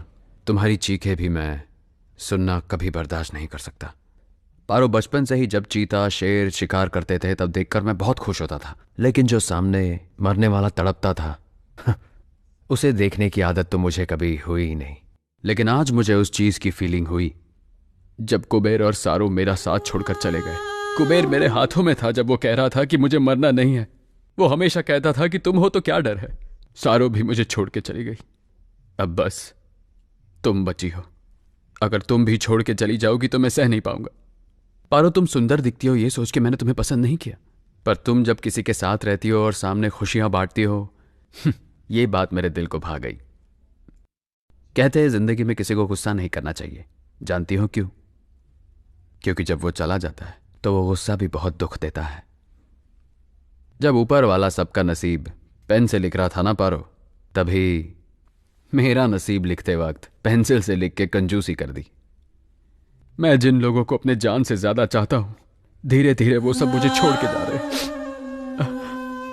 तुम्हारी चीखें भी मैं सुनना कभी बर्दाश्त नहीं कर सकता। पारो, बचपन से ही जब चीता शेर शिकार करते थे तब देखकर मैं बहुत खुश होता था, लेकिन जो सामने मरने वाला तड़पता था उसे देखने की आदत तो मुझे कभी हुई ही नहीं। लेकिन आज मुझे उस चीज की फीलिंग हुई जब कुबेर और सारू मेरा साथ छोड़कर चले गए। कुबेर मेरे हाथों में था जब वो कह रहा था कि मुझे मरना नहीं है। वो हमेशा कहता था कि तुम हो तो क्या डर है। सारू भी मुझे छोड़ के चली गई। अब बस तुम बची हो। अगर तुम भी छोड़ के चली जाओगी तो मैं सह नहीं पाऊंगा। पारो, तुम सुंदर दिखती हो ये सोच के मैंने तुम्हें पसंद नहीं किया, पर तुम जब किसी के साथ रहती हो और सामने खुशियां बांटती हो ये बात मेरे दिल को भा गई। कहते हैं जिंदगी में किसी को गुस्सा नहीं करना चाहिए। जानती हो क्यों? क्योंकि जब वो चला जाता है तो वो गुस्सा भी बहुत दुख देता है। जब ऊपर वाला सबका नसीब पेन से लिख रहा था ना पारो, तभी मेरा नसीब लिखते वक्त पेंसिल से लिख के कंजूसी कर दी। मैं जिन लोगों को अपने जान से ज्यादा चाहता हूं, धीरे धीरे वो सब मुझे छोड़ के जा रहे।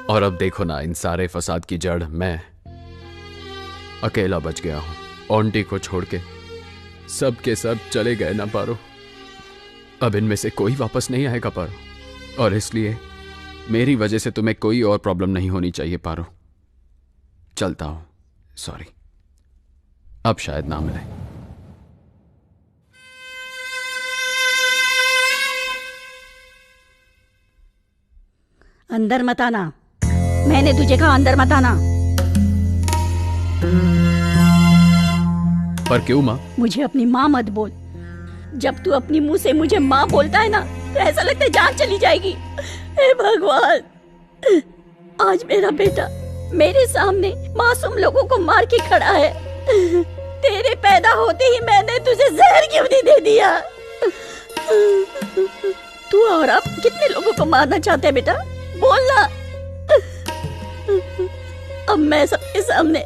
और अब देखो ना, इन सारे फसाद की जड़ मैं अकेला बच गया हूं। आंटी को छोड़ के सब के सब चले गए ना पारो। अब इनमें से कोई वापस नहीं आएगा पारो, और इसलिए मेरी वजह से तुम्हें कोई और प्रॉब्लम नहीं होनी चाहिए पारो। चलता हूं, सॉरी, अब शायद ना मिले। अंदर मत आना, मैंने तुझे कहा अंदर मत आना। पर क्यों माँ? मुझे अपनी माँ मत बोल। जब तू अपनी मुंह से मुझे माँ बोलता है ना तो ऐसा लगता है जान चली जाएगी। हे भगवान, आज मेरा बेटा मेरे सामने मासूम लोगों को मार के खड़ा है। तेरे पैदा होते ही मैंने तुझे जहर क्यों नहीं दे दिया? तू और अब कितने लोगों को मारना चाहते है बेटा? बोलना। अब मैं सबके सामने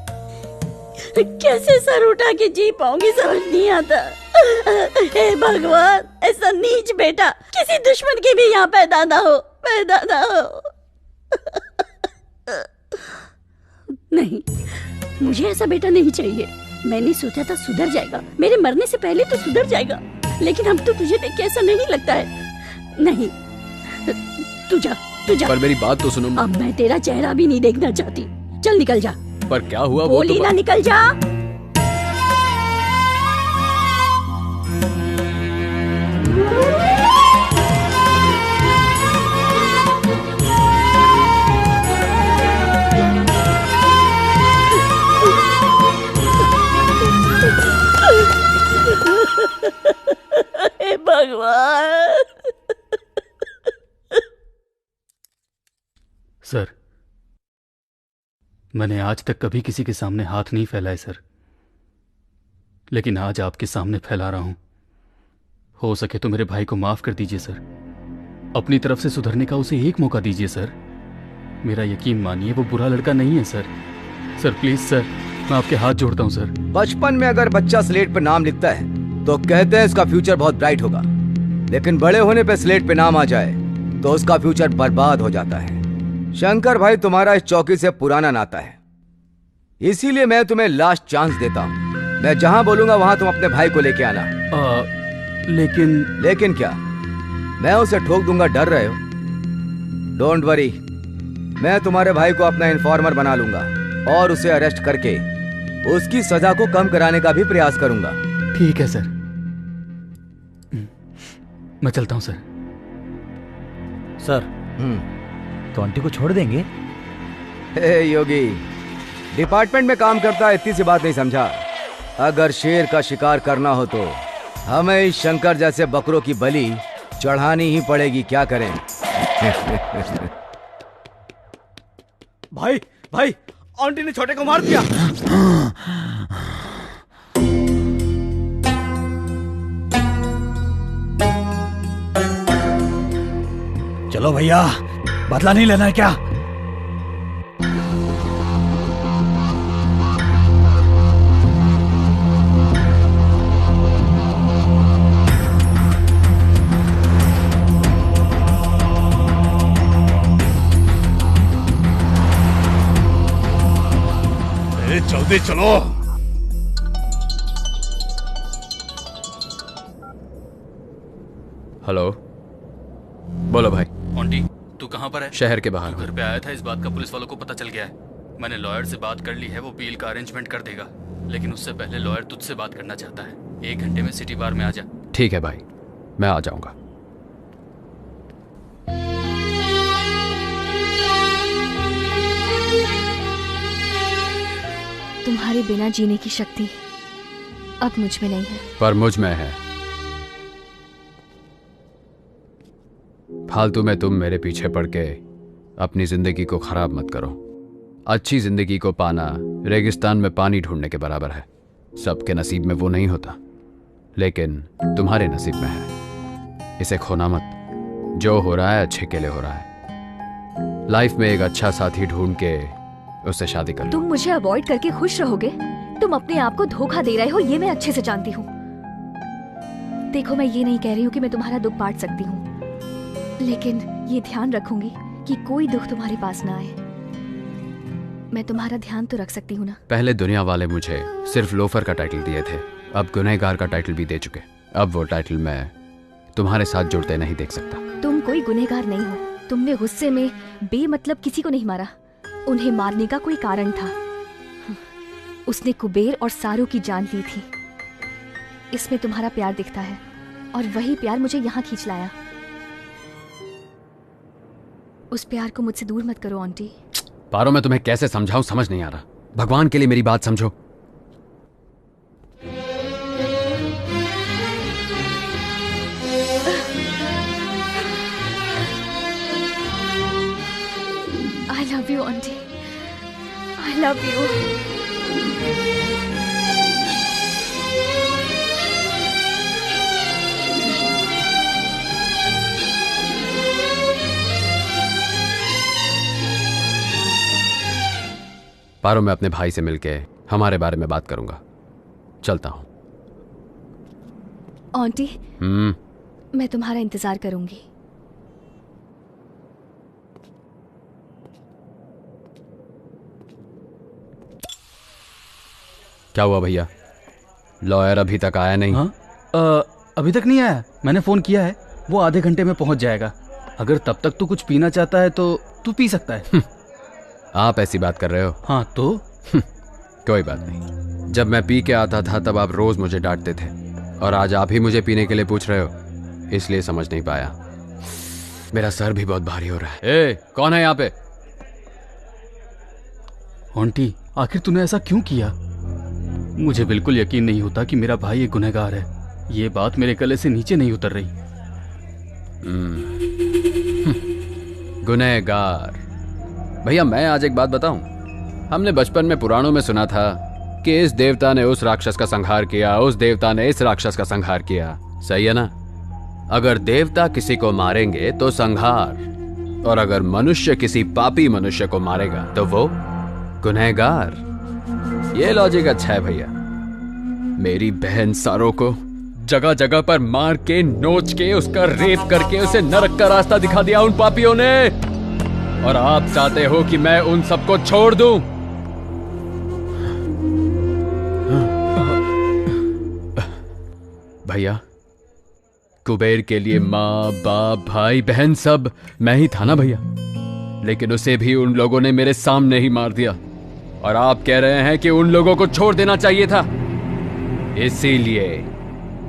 कैसे सर उठा के जी पाऊंगी समझ नहीं आता। हे भगवान, ऐसा नीच बेटा किसी दुश्मन के भी यहाँ पैदा ना हो, पैदा ना हो। नहीं, मुझे ऐसा बेटा नहीं चाहिए। मैंने सोचा था सुधर जाएगा, मेरे मरने से पहले तो सुधर जाएगा, लेकिन अब तो तुझे देख के ऐसा नहीं लगता है। नहीं, तू जा, तू जा। पर मेरी बात तो सुनो। अब मैं तेरा चेहरा भी नहीं देखना चाहती। चल निकल जा। पर क्या हुआ? वो बोली तो ना, निकल जा। हे भगवान। सर, मैंने आज तक कभी किसी के सामने हाथ नहीं फैलाए सर, लेकिन आज आपके सामने फैला रहा हूं। हो सके तो मेरे भाई को माफ कर दीजिए सर। अपनी तरफ से सुधरने का उसे एक मौका दीजिए सर। मेरा यकीन मानिए वो बुरा लड़का नहीं है सर। सर प्लीज सर, मैं आपके हाथ जोड़ता हूं सर। बचपन में अगर बच्चा स्लेट पे नाम लिखता है तो कहते हैं इसका फ्यूचर बहुत ब्राइट होगा, लेकिन बड़े होने पे स्लेट पे नाम आ जाए तो उसका फ्यूचर बर्बाद हो जाता है। शंकर भाई, तुम्हारा इस चौकी से पुराना नाता है, इसीलिए मैं तुम्हें लास्ट चांस देता हूँ। मैं जहां बोलूंगा वहां तुम अपने भाई को लेके आना। लेकिन क्या? मैं उसे ठोक दूंगा, डर रहे हो? डोंट वरी, मैं तुम्हारे भाई को अपना इन्फॉर्मर बना लूंगा और उसे अरेस्ट करके उसकी सजा को कम कराने का भी प्रयास करूंगा। ठीक है सर, मैं चलता हूं सर। सर, तो आंटी को छोड़ देंगे? हे योगी, डिपार्टमेंट में काम करता है, इतनी सी बात नहीं समझा? अगर शेर का शिकार करना हो तो हमें इस शंकर जैसे बकरों की बलि चढ़ानी ही पड़ेगी। क्या करें? भाई भाई, आंटी ने छोटे को मार दिया। चलो भैया, बदला नहीं लेना है क्या? जल्दी चलो। हेलो, बोलो भाई। ऑन्टी, तू कहाँ पर है? शहर के बाहर। घर पे आया था, इस बात का पुलिस वालों को पता चल गया है। मैंने लॉयर से बात कर ली है, वो बील का अरेंजमेंट कर देगा, लेकिन उससे पहले लॉयर तुझसे बात करना चाहता है। 1 घंटे में सिटी बार में आ जा। ठीक है भाई, मैं आ जाऊंगा। तुम्हारे बिना जीने की शक्ति अब मुझ में नहीं है। पर मुझ में है। फालतू में तुम मेरे पीछे पड़ के अपनी जिंदगी को खराब मत करो। अच्छी जिंदगी को पाना रेगिस्तान में पानी ढूंढने के बराबर है। सबके नसीब में वो नहीं होता, लेकिन तुम्हारे नसीब में है। इसे खोना मत। जो हो रहा है अच्छे के लिए हो रहा है। लाइफ में एक अच्छा साथी ढूंढ के उससे शादी कर लो। तुम मुझे अवॉइड करके खुश रहोगे? तुम अपने आप को धोखा दे रहे हो, ये मैं अच्छे से जानती हूँ। देखो, मैं ये नहीं कह रही हूँ कि मैं तुम्हारा दुख बांट सकती हूँ, लेकिन ये ध्यान रखूंगी कि कोई दुख तुम्हारे पास ना आए। मैं तुम्हारा ध्यान तो रख सकती हूँ ना। पहले दुनिया वाले मुझे सिर्फ लोफर का टाइटल दिए थे, अब गुनहगार का टाइटल भी दे चुके। अब वो टाइटल मैं तुम्हारे साथ जुड़ते नहीं देख सकता। तुम कोई गुनहगार नहीं हो। तुमने गुस्से में बेमतलब किसी को नहीं मारा। उन्हें मारने का कोई कारण था। उसने कुबेर और सारू की जान ली थी। इसमें तुम्हारा प्यार दिखता है, और वही प्यार मुझे यहाँ खींच लाया। उस प्यार को मुझसे दूर मत करो आंटी। पारो, मैं तुम्हें कैसे समझाऊं, समझ नहीं आ रहा। भगवान के लिए मेरी बात समझो। I love you, auntie. I love you. पारो, मैं अपने भाई से मिलके हमारे बारे में बात करूंगा। चलता हूं। आंटी, मैं तुम्हारा इंतजार करूंगी। क्या हुआ भैया? लॉयर अभी तक आया नहीं? हाँ? अभी तक नहीं आया। मैंने फोन किया है, वो आधे घंटे में पहुंच जाएगा। अगर तब तक तू कुछ पीना चाहता है तो तू पी सकता है। आप ऐसी बात कर रहे हो? हाँ तो कोई बात नहीं। जब मैं पी के आता था तब आप रोज मुझे डांटते थे, और आज आप ही मुझे पीने के लिए पूछ रहे हो, इसलिए समझ नहीं पाया। मेरा सर भी बहुत भारी हो रहा है। ए, कौन है यहाँ पे? आंटी, आखिर तूने ऐसा क्यों किया? मुझे बिल्कुल यकीन नहीं होता कि मेरा भाई एक गुनहगार है। ये बात मेरे गले से नीचे नहीं उतर रही। गुनहगार? भैया, मैं आज एक बात बताऊं। हमने बचपन में पुराणों में सुना था कि इस देवता ने उस राक्षस का संहार किया, उस देवता ने इस राक्षस का संहार किया। सही है ना? अगर देवता किसी को मारेंगे तो संहार, और अगर मनुष्य किसी पापी मनुष्य को मारेगा तो वो गुनहगार। ये लॉजिक अच्छा है भैया। मेरी बहन सारो को जगह जगह पर मार के, नोच के, उसका रेप करके उसे नरक का रास्ता दिखा दिया उन पापियों ने, और आप चाहते हो कि मैं उन सबको छोड़ दूं? भैया, कुबेर के लिए माँ, बाप, भाई, बहन सब मैं ही था ना भैया, लेकिन उसे भी उन लोगों ने मेरे सामने ही मार दिया, और आप कह रहे हैं कि उन लोगों को छोड़ देना चाहिए था। इसीलिए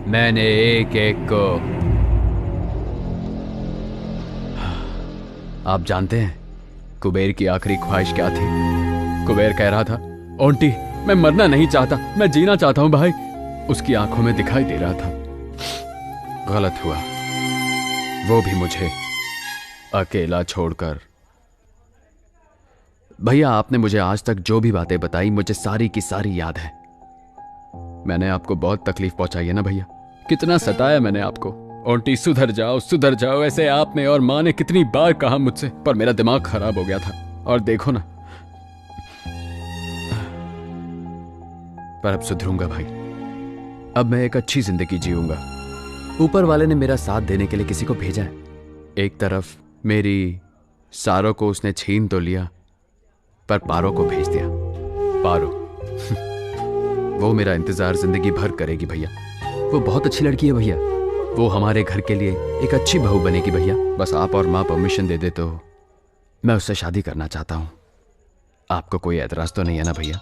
मैंने एक एक को। आप जानते हैं कुबेर की आखिरी ख्वाहिश क्या थी? कुबेर कह रहा था, आंटी मैं मरना नहीं चाहता, मैं जीना चाहता हूं भाई। उसकी आंखों में दिखाई दे रहा था। गलत हुआ, वो भी मुझे अकेला छोड़कर। भैया, आपने मुझे आज तक जो भी बातें बताई, मुझे सारी की सारी याद है। मैंने आपको बहुत तकलीफ पहुंचाई है ना भैया? कितना सताया मैंने आपको। आंटी सुधर जाओ, ऐसे आपने और माँ ने कितनी बार कहा मुझसे, पर मेरा दिमाग खराब हो गया था। और देखो ना, पर अब सुधरूंगा भाई। अब मैं एक अच्छी जिंदगी जीऊंगा। ऊपर वाले ने मेरा साथ देने के लिए किसी को भेजा है। एक तरफ मेरी सारों को उसने छीन तो लिया, पर पारो को भेज दिया। पारो वो मेरा इंतजार जिंदगी भर करेगी भैया। वो बहुत अच्छी लड़की है भैया। वो हमारे घर के लिए एक अच्छी बहू बनेगी भैया। बस आप और माँ परमिशन दे दे तो मैं उससे शादी करना चाहता हूँ। आपको कोई एतराज तो नहीं है ना भैया?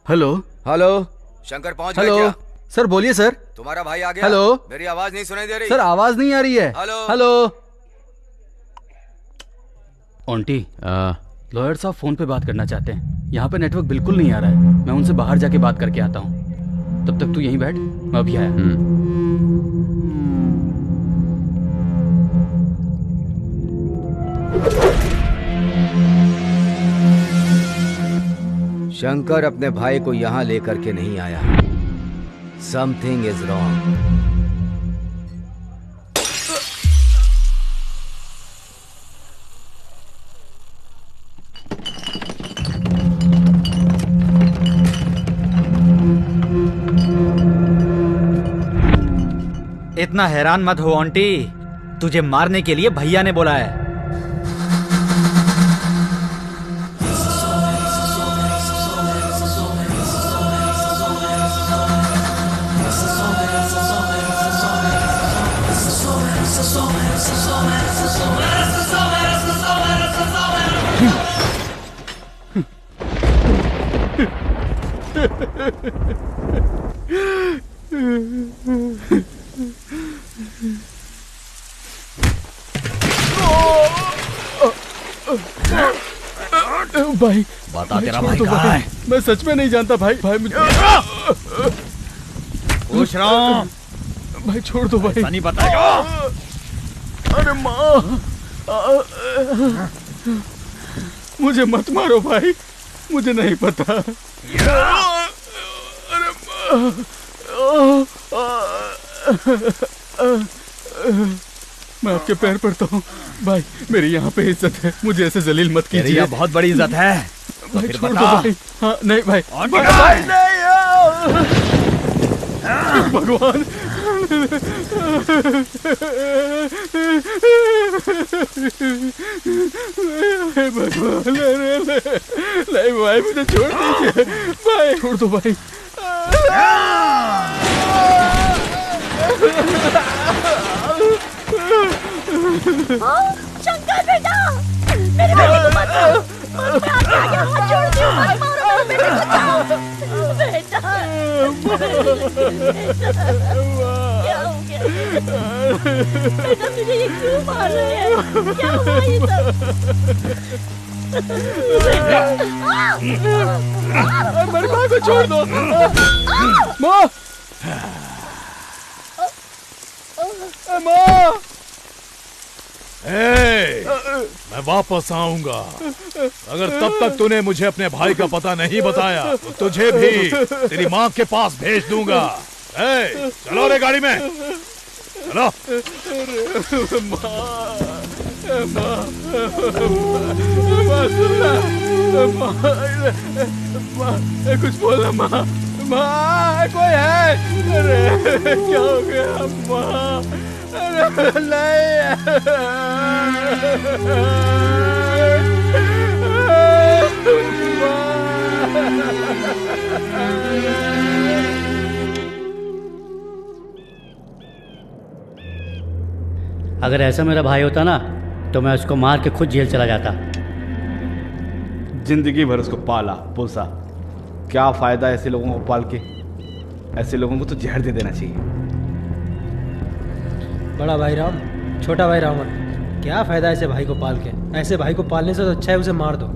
हेलो हेलो, शंकर पहुंच गए हेलो क्या? सर, बोलिए सर। तुम्हारा भाई आ गया? हेलो, मेरी आवाज नहीं सुनाई दे रही? सर आवाज नहीं आ रही है। हेलो हेलो ऑन्टी, लॉयर साहब फोन पे बात करना चाहते हैं। यहाँ पे नेटवर्क बिल्कुल नहीं आ रहा है। मैं उनसे बाहर जाके बात करके आता हूँ। तब तक तू यहीं बैठ, मैं अभी आया। शंकर अपने भाई को यहाँ लेकर के नहीं आया। Something is wrong. इतना हैरान मत हो आंटी, तुझे मारने के लिए भैया ने बोला है। भाई बता, तेरा छोड़ भाई दो कहाँ है? मैं सच में नहीं जानता भाई। भाई मुझे पूछ रहा हूँ। भाई छोड़ दो भाई। ऐसा नहीं बताएगा। अरे माँ, मुझे मत मारो भाई, मुझे नहीं पता। अरे मैं आपके पैर पड़ता हूँ भाई, मेरी यहाँ पे इज्जत है, मुझे ऐसे जलील मत कीजिए। तेरी यहाँ बहुत बड़ी इज्जत है। तो भाई फिर छोड़ दो बता। भाई। हाँ नहीं भाई, भाई भगवान भगवान, नहीं भाई मुझे छोड़ दीजिए भाई, छोड़ दो भाई। शंकर बेटा, मेरे बेटे को मत मारो। मैं आपके आगे हाथ जोड़ती हूँ, मत मारो मेरे बेटे को, बचाओ बेटा। क्या हो गया बेटा, तुझे ये क्यों मार रहे हैं? क्या हुआ ये सब? मेरी माँ को छोड़ दो। माँ, माँ, मैं वापस आऊंगा। अगर तब तक तूने मुझे अपने भाई का पता नहीं बताया तो तुझे भी तेरी माँ के पास भेज दूंगा। चलो रे गाड़ी में, चलो। कुछ बोला माँ, माँ कोई है? अरे क्या हो गया माँ? अरे नहीं। अगर ऐसा मेरा भाई होता ना तो मैं उसको मार के खुद जेल चला जाता। जिंदगी भर उसको पाला पोसा, क्या फायदा ऐसे लोगों को पाल के? ऐसे लोगों को तो जहर दे देना चाहिए। बड़ा भाई राम, छोटा भाई रावण, क्या फायदा ऐसे भाई को पाल के? ऐसे भाई को पालने से तो अच्छा है उसे मार दो।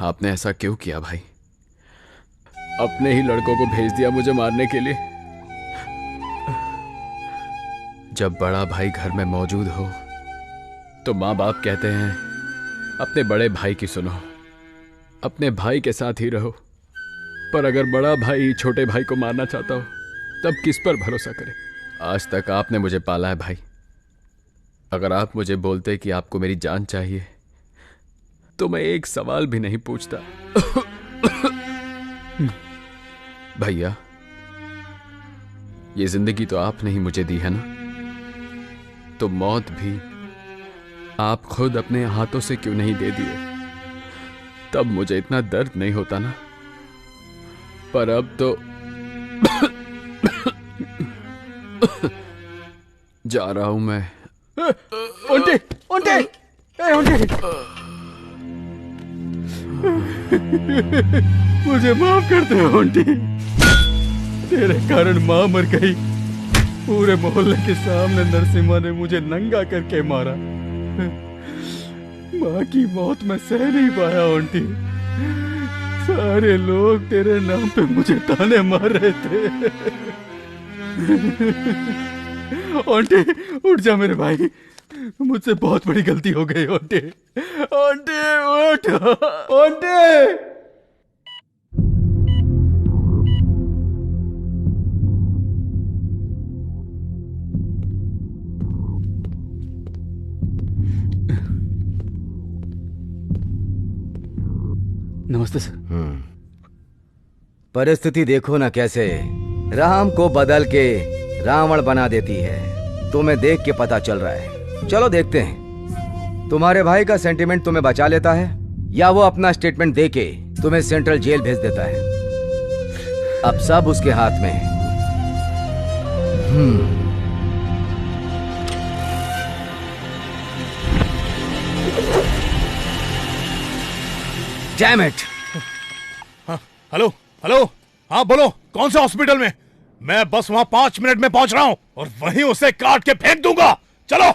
आपने ऐसा क्यों किया भाई? अपने ही लड़कों को भेज दिया मुझे मारने के लिए। जब बड़ा भाई घर में मौजूद हो तो माँ बाप कहते हैं अपने बड़े भाई की सुनो, अपने भाई के साथ ही रहो। पर अगर बड़ा भाई छोटे भाई को मारना चाहता हो तब किस पर भरोसा करे? आज तक आपने मुझे पाला है भाई। अगर आप मुझे बोलते कि आपको मेरी जान चाहिए तो मैं एक सवाल भी नहीं पूछता। भैया, ये जिंदगी तो आपने ही मुझे दी है ना, तो मौत भी आप खुद अपने हाथों से क्यों नहीं दे दिए? तब मुझे इतना दर्द नहीं होता ना। पर अब तो जा रहा हूं मैं। ओंटे, ओंटे, ए ओंटे। मुझे माफ कर दे ओंटे। तेरे कारण माँ मर गई। पूरे मोहल्ले के सामने नरसिम्हा ने मुझे नंगा करके मारा। माँ की मौत मैं सह नहीं पाया ओंटी। सारे लोग तेरे नाम पे मुझे ताने मार रहे थे। ओंटे, उठ जा मेरे भाई, मुझसे बहुत बड़ी गलती हो गई। ओंटे, ओंटे उठ, ओंटे। नमस्ते सर। परिस्थिति देखो ना कैसे राम को बदल के रावण बना देती है। तुम्हें देख के पता चल रहा है। चलो देखते हैं तुम्हारे भाई का सेंटिमेंट तुम्हें बचा लेता है या वो अपना स्टेटमेंट देके तुम्हें सेंट्रल जेल भेज देता है। अब सब उसके हाथ में है। Damn it! हेलो हेलो, हाँ बोलो, कौन से हॉस्पिटल में? मैं बस वहां 5 मिनट में पहुंच रहा हूं और वहीं उसे काट के फेंक दूंगा। चलो।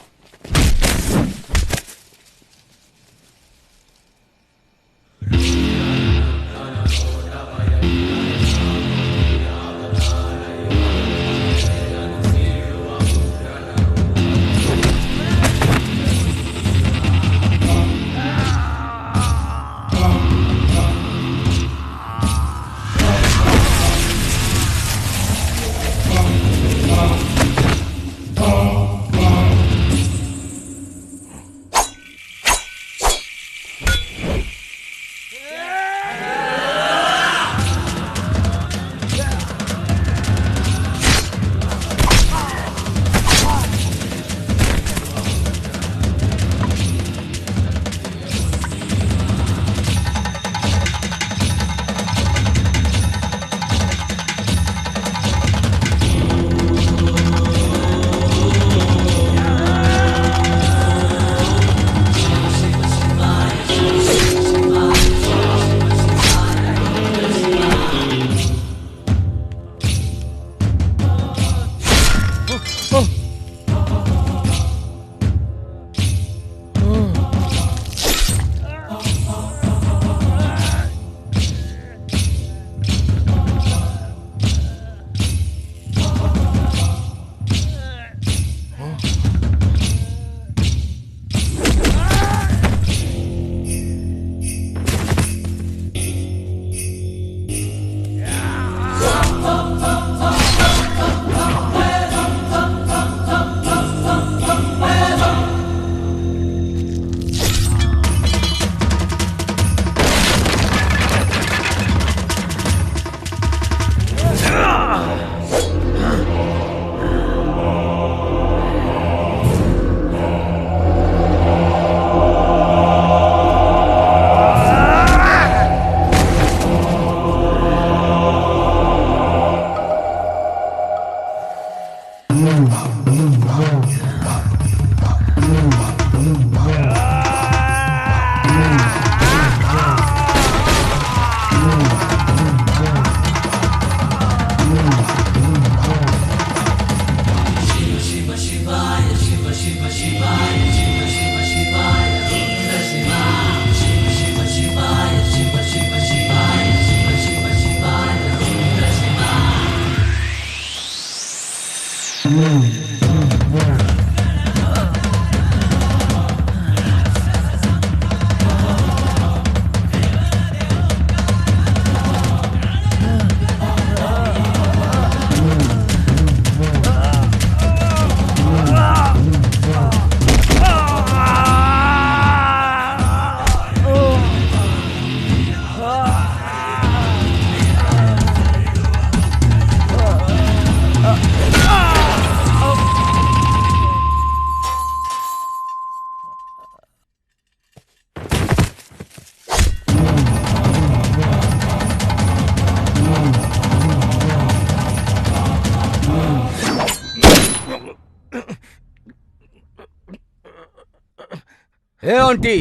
ए आंटी,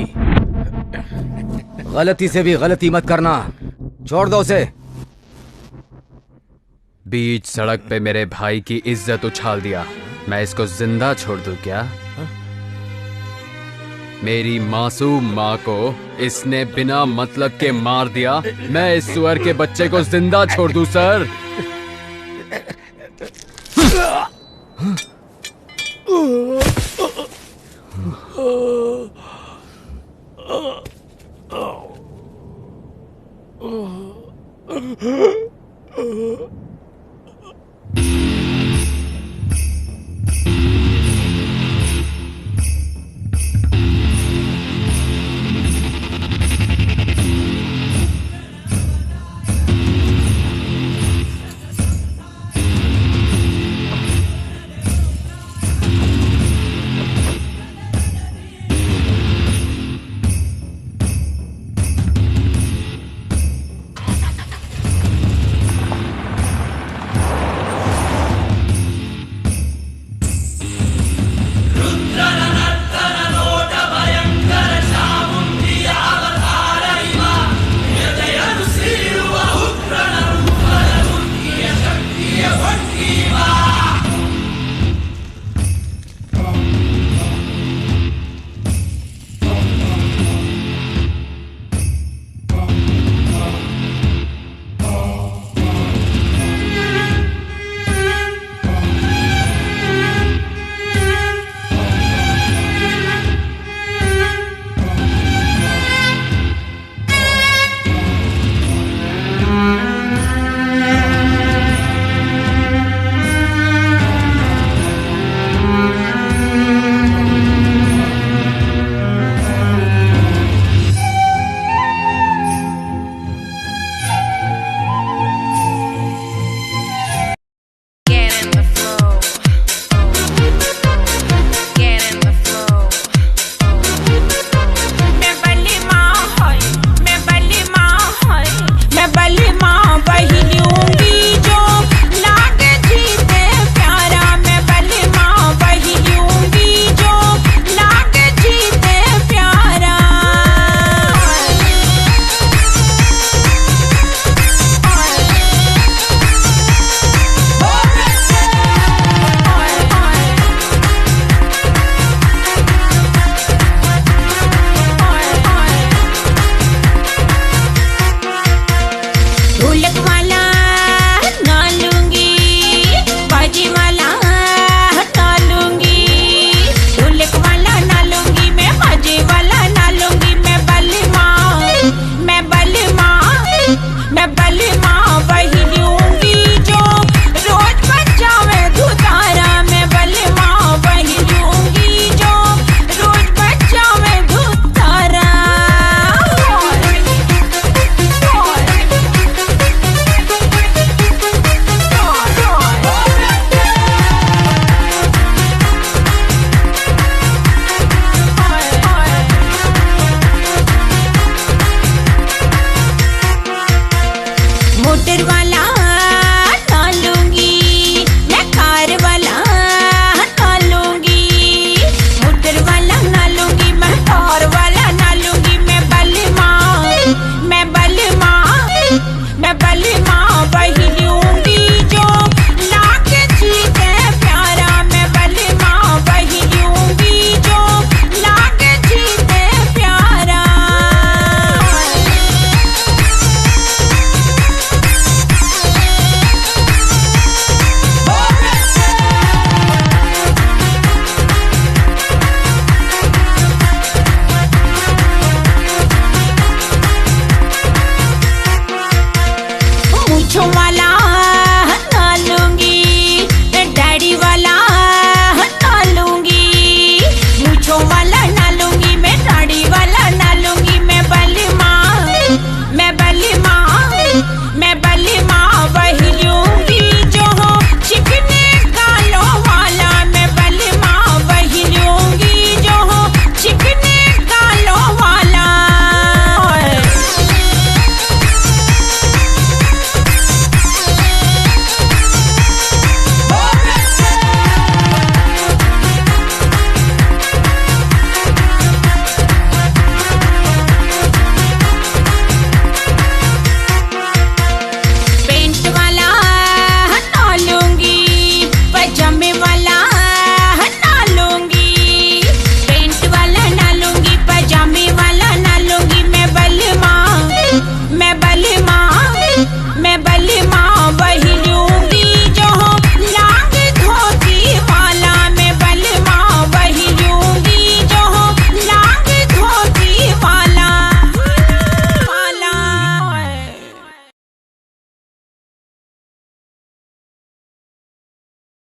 गलती से भी गलती मत करना, छोड़ दो उसे। बीच सड़क पे मेरे भाई की इज्जत उछाल दिया, मैं इसको जिंदा छोड़ दूं क्या? मेरी मासूम माँ को इसने बिना मतलब के मार दिया, मैं इस सुअर के बच्चे को जिंदा छोड़ दूं सर? Oh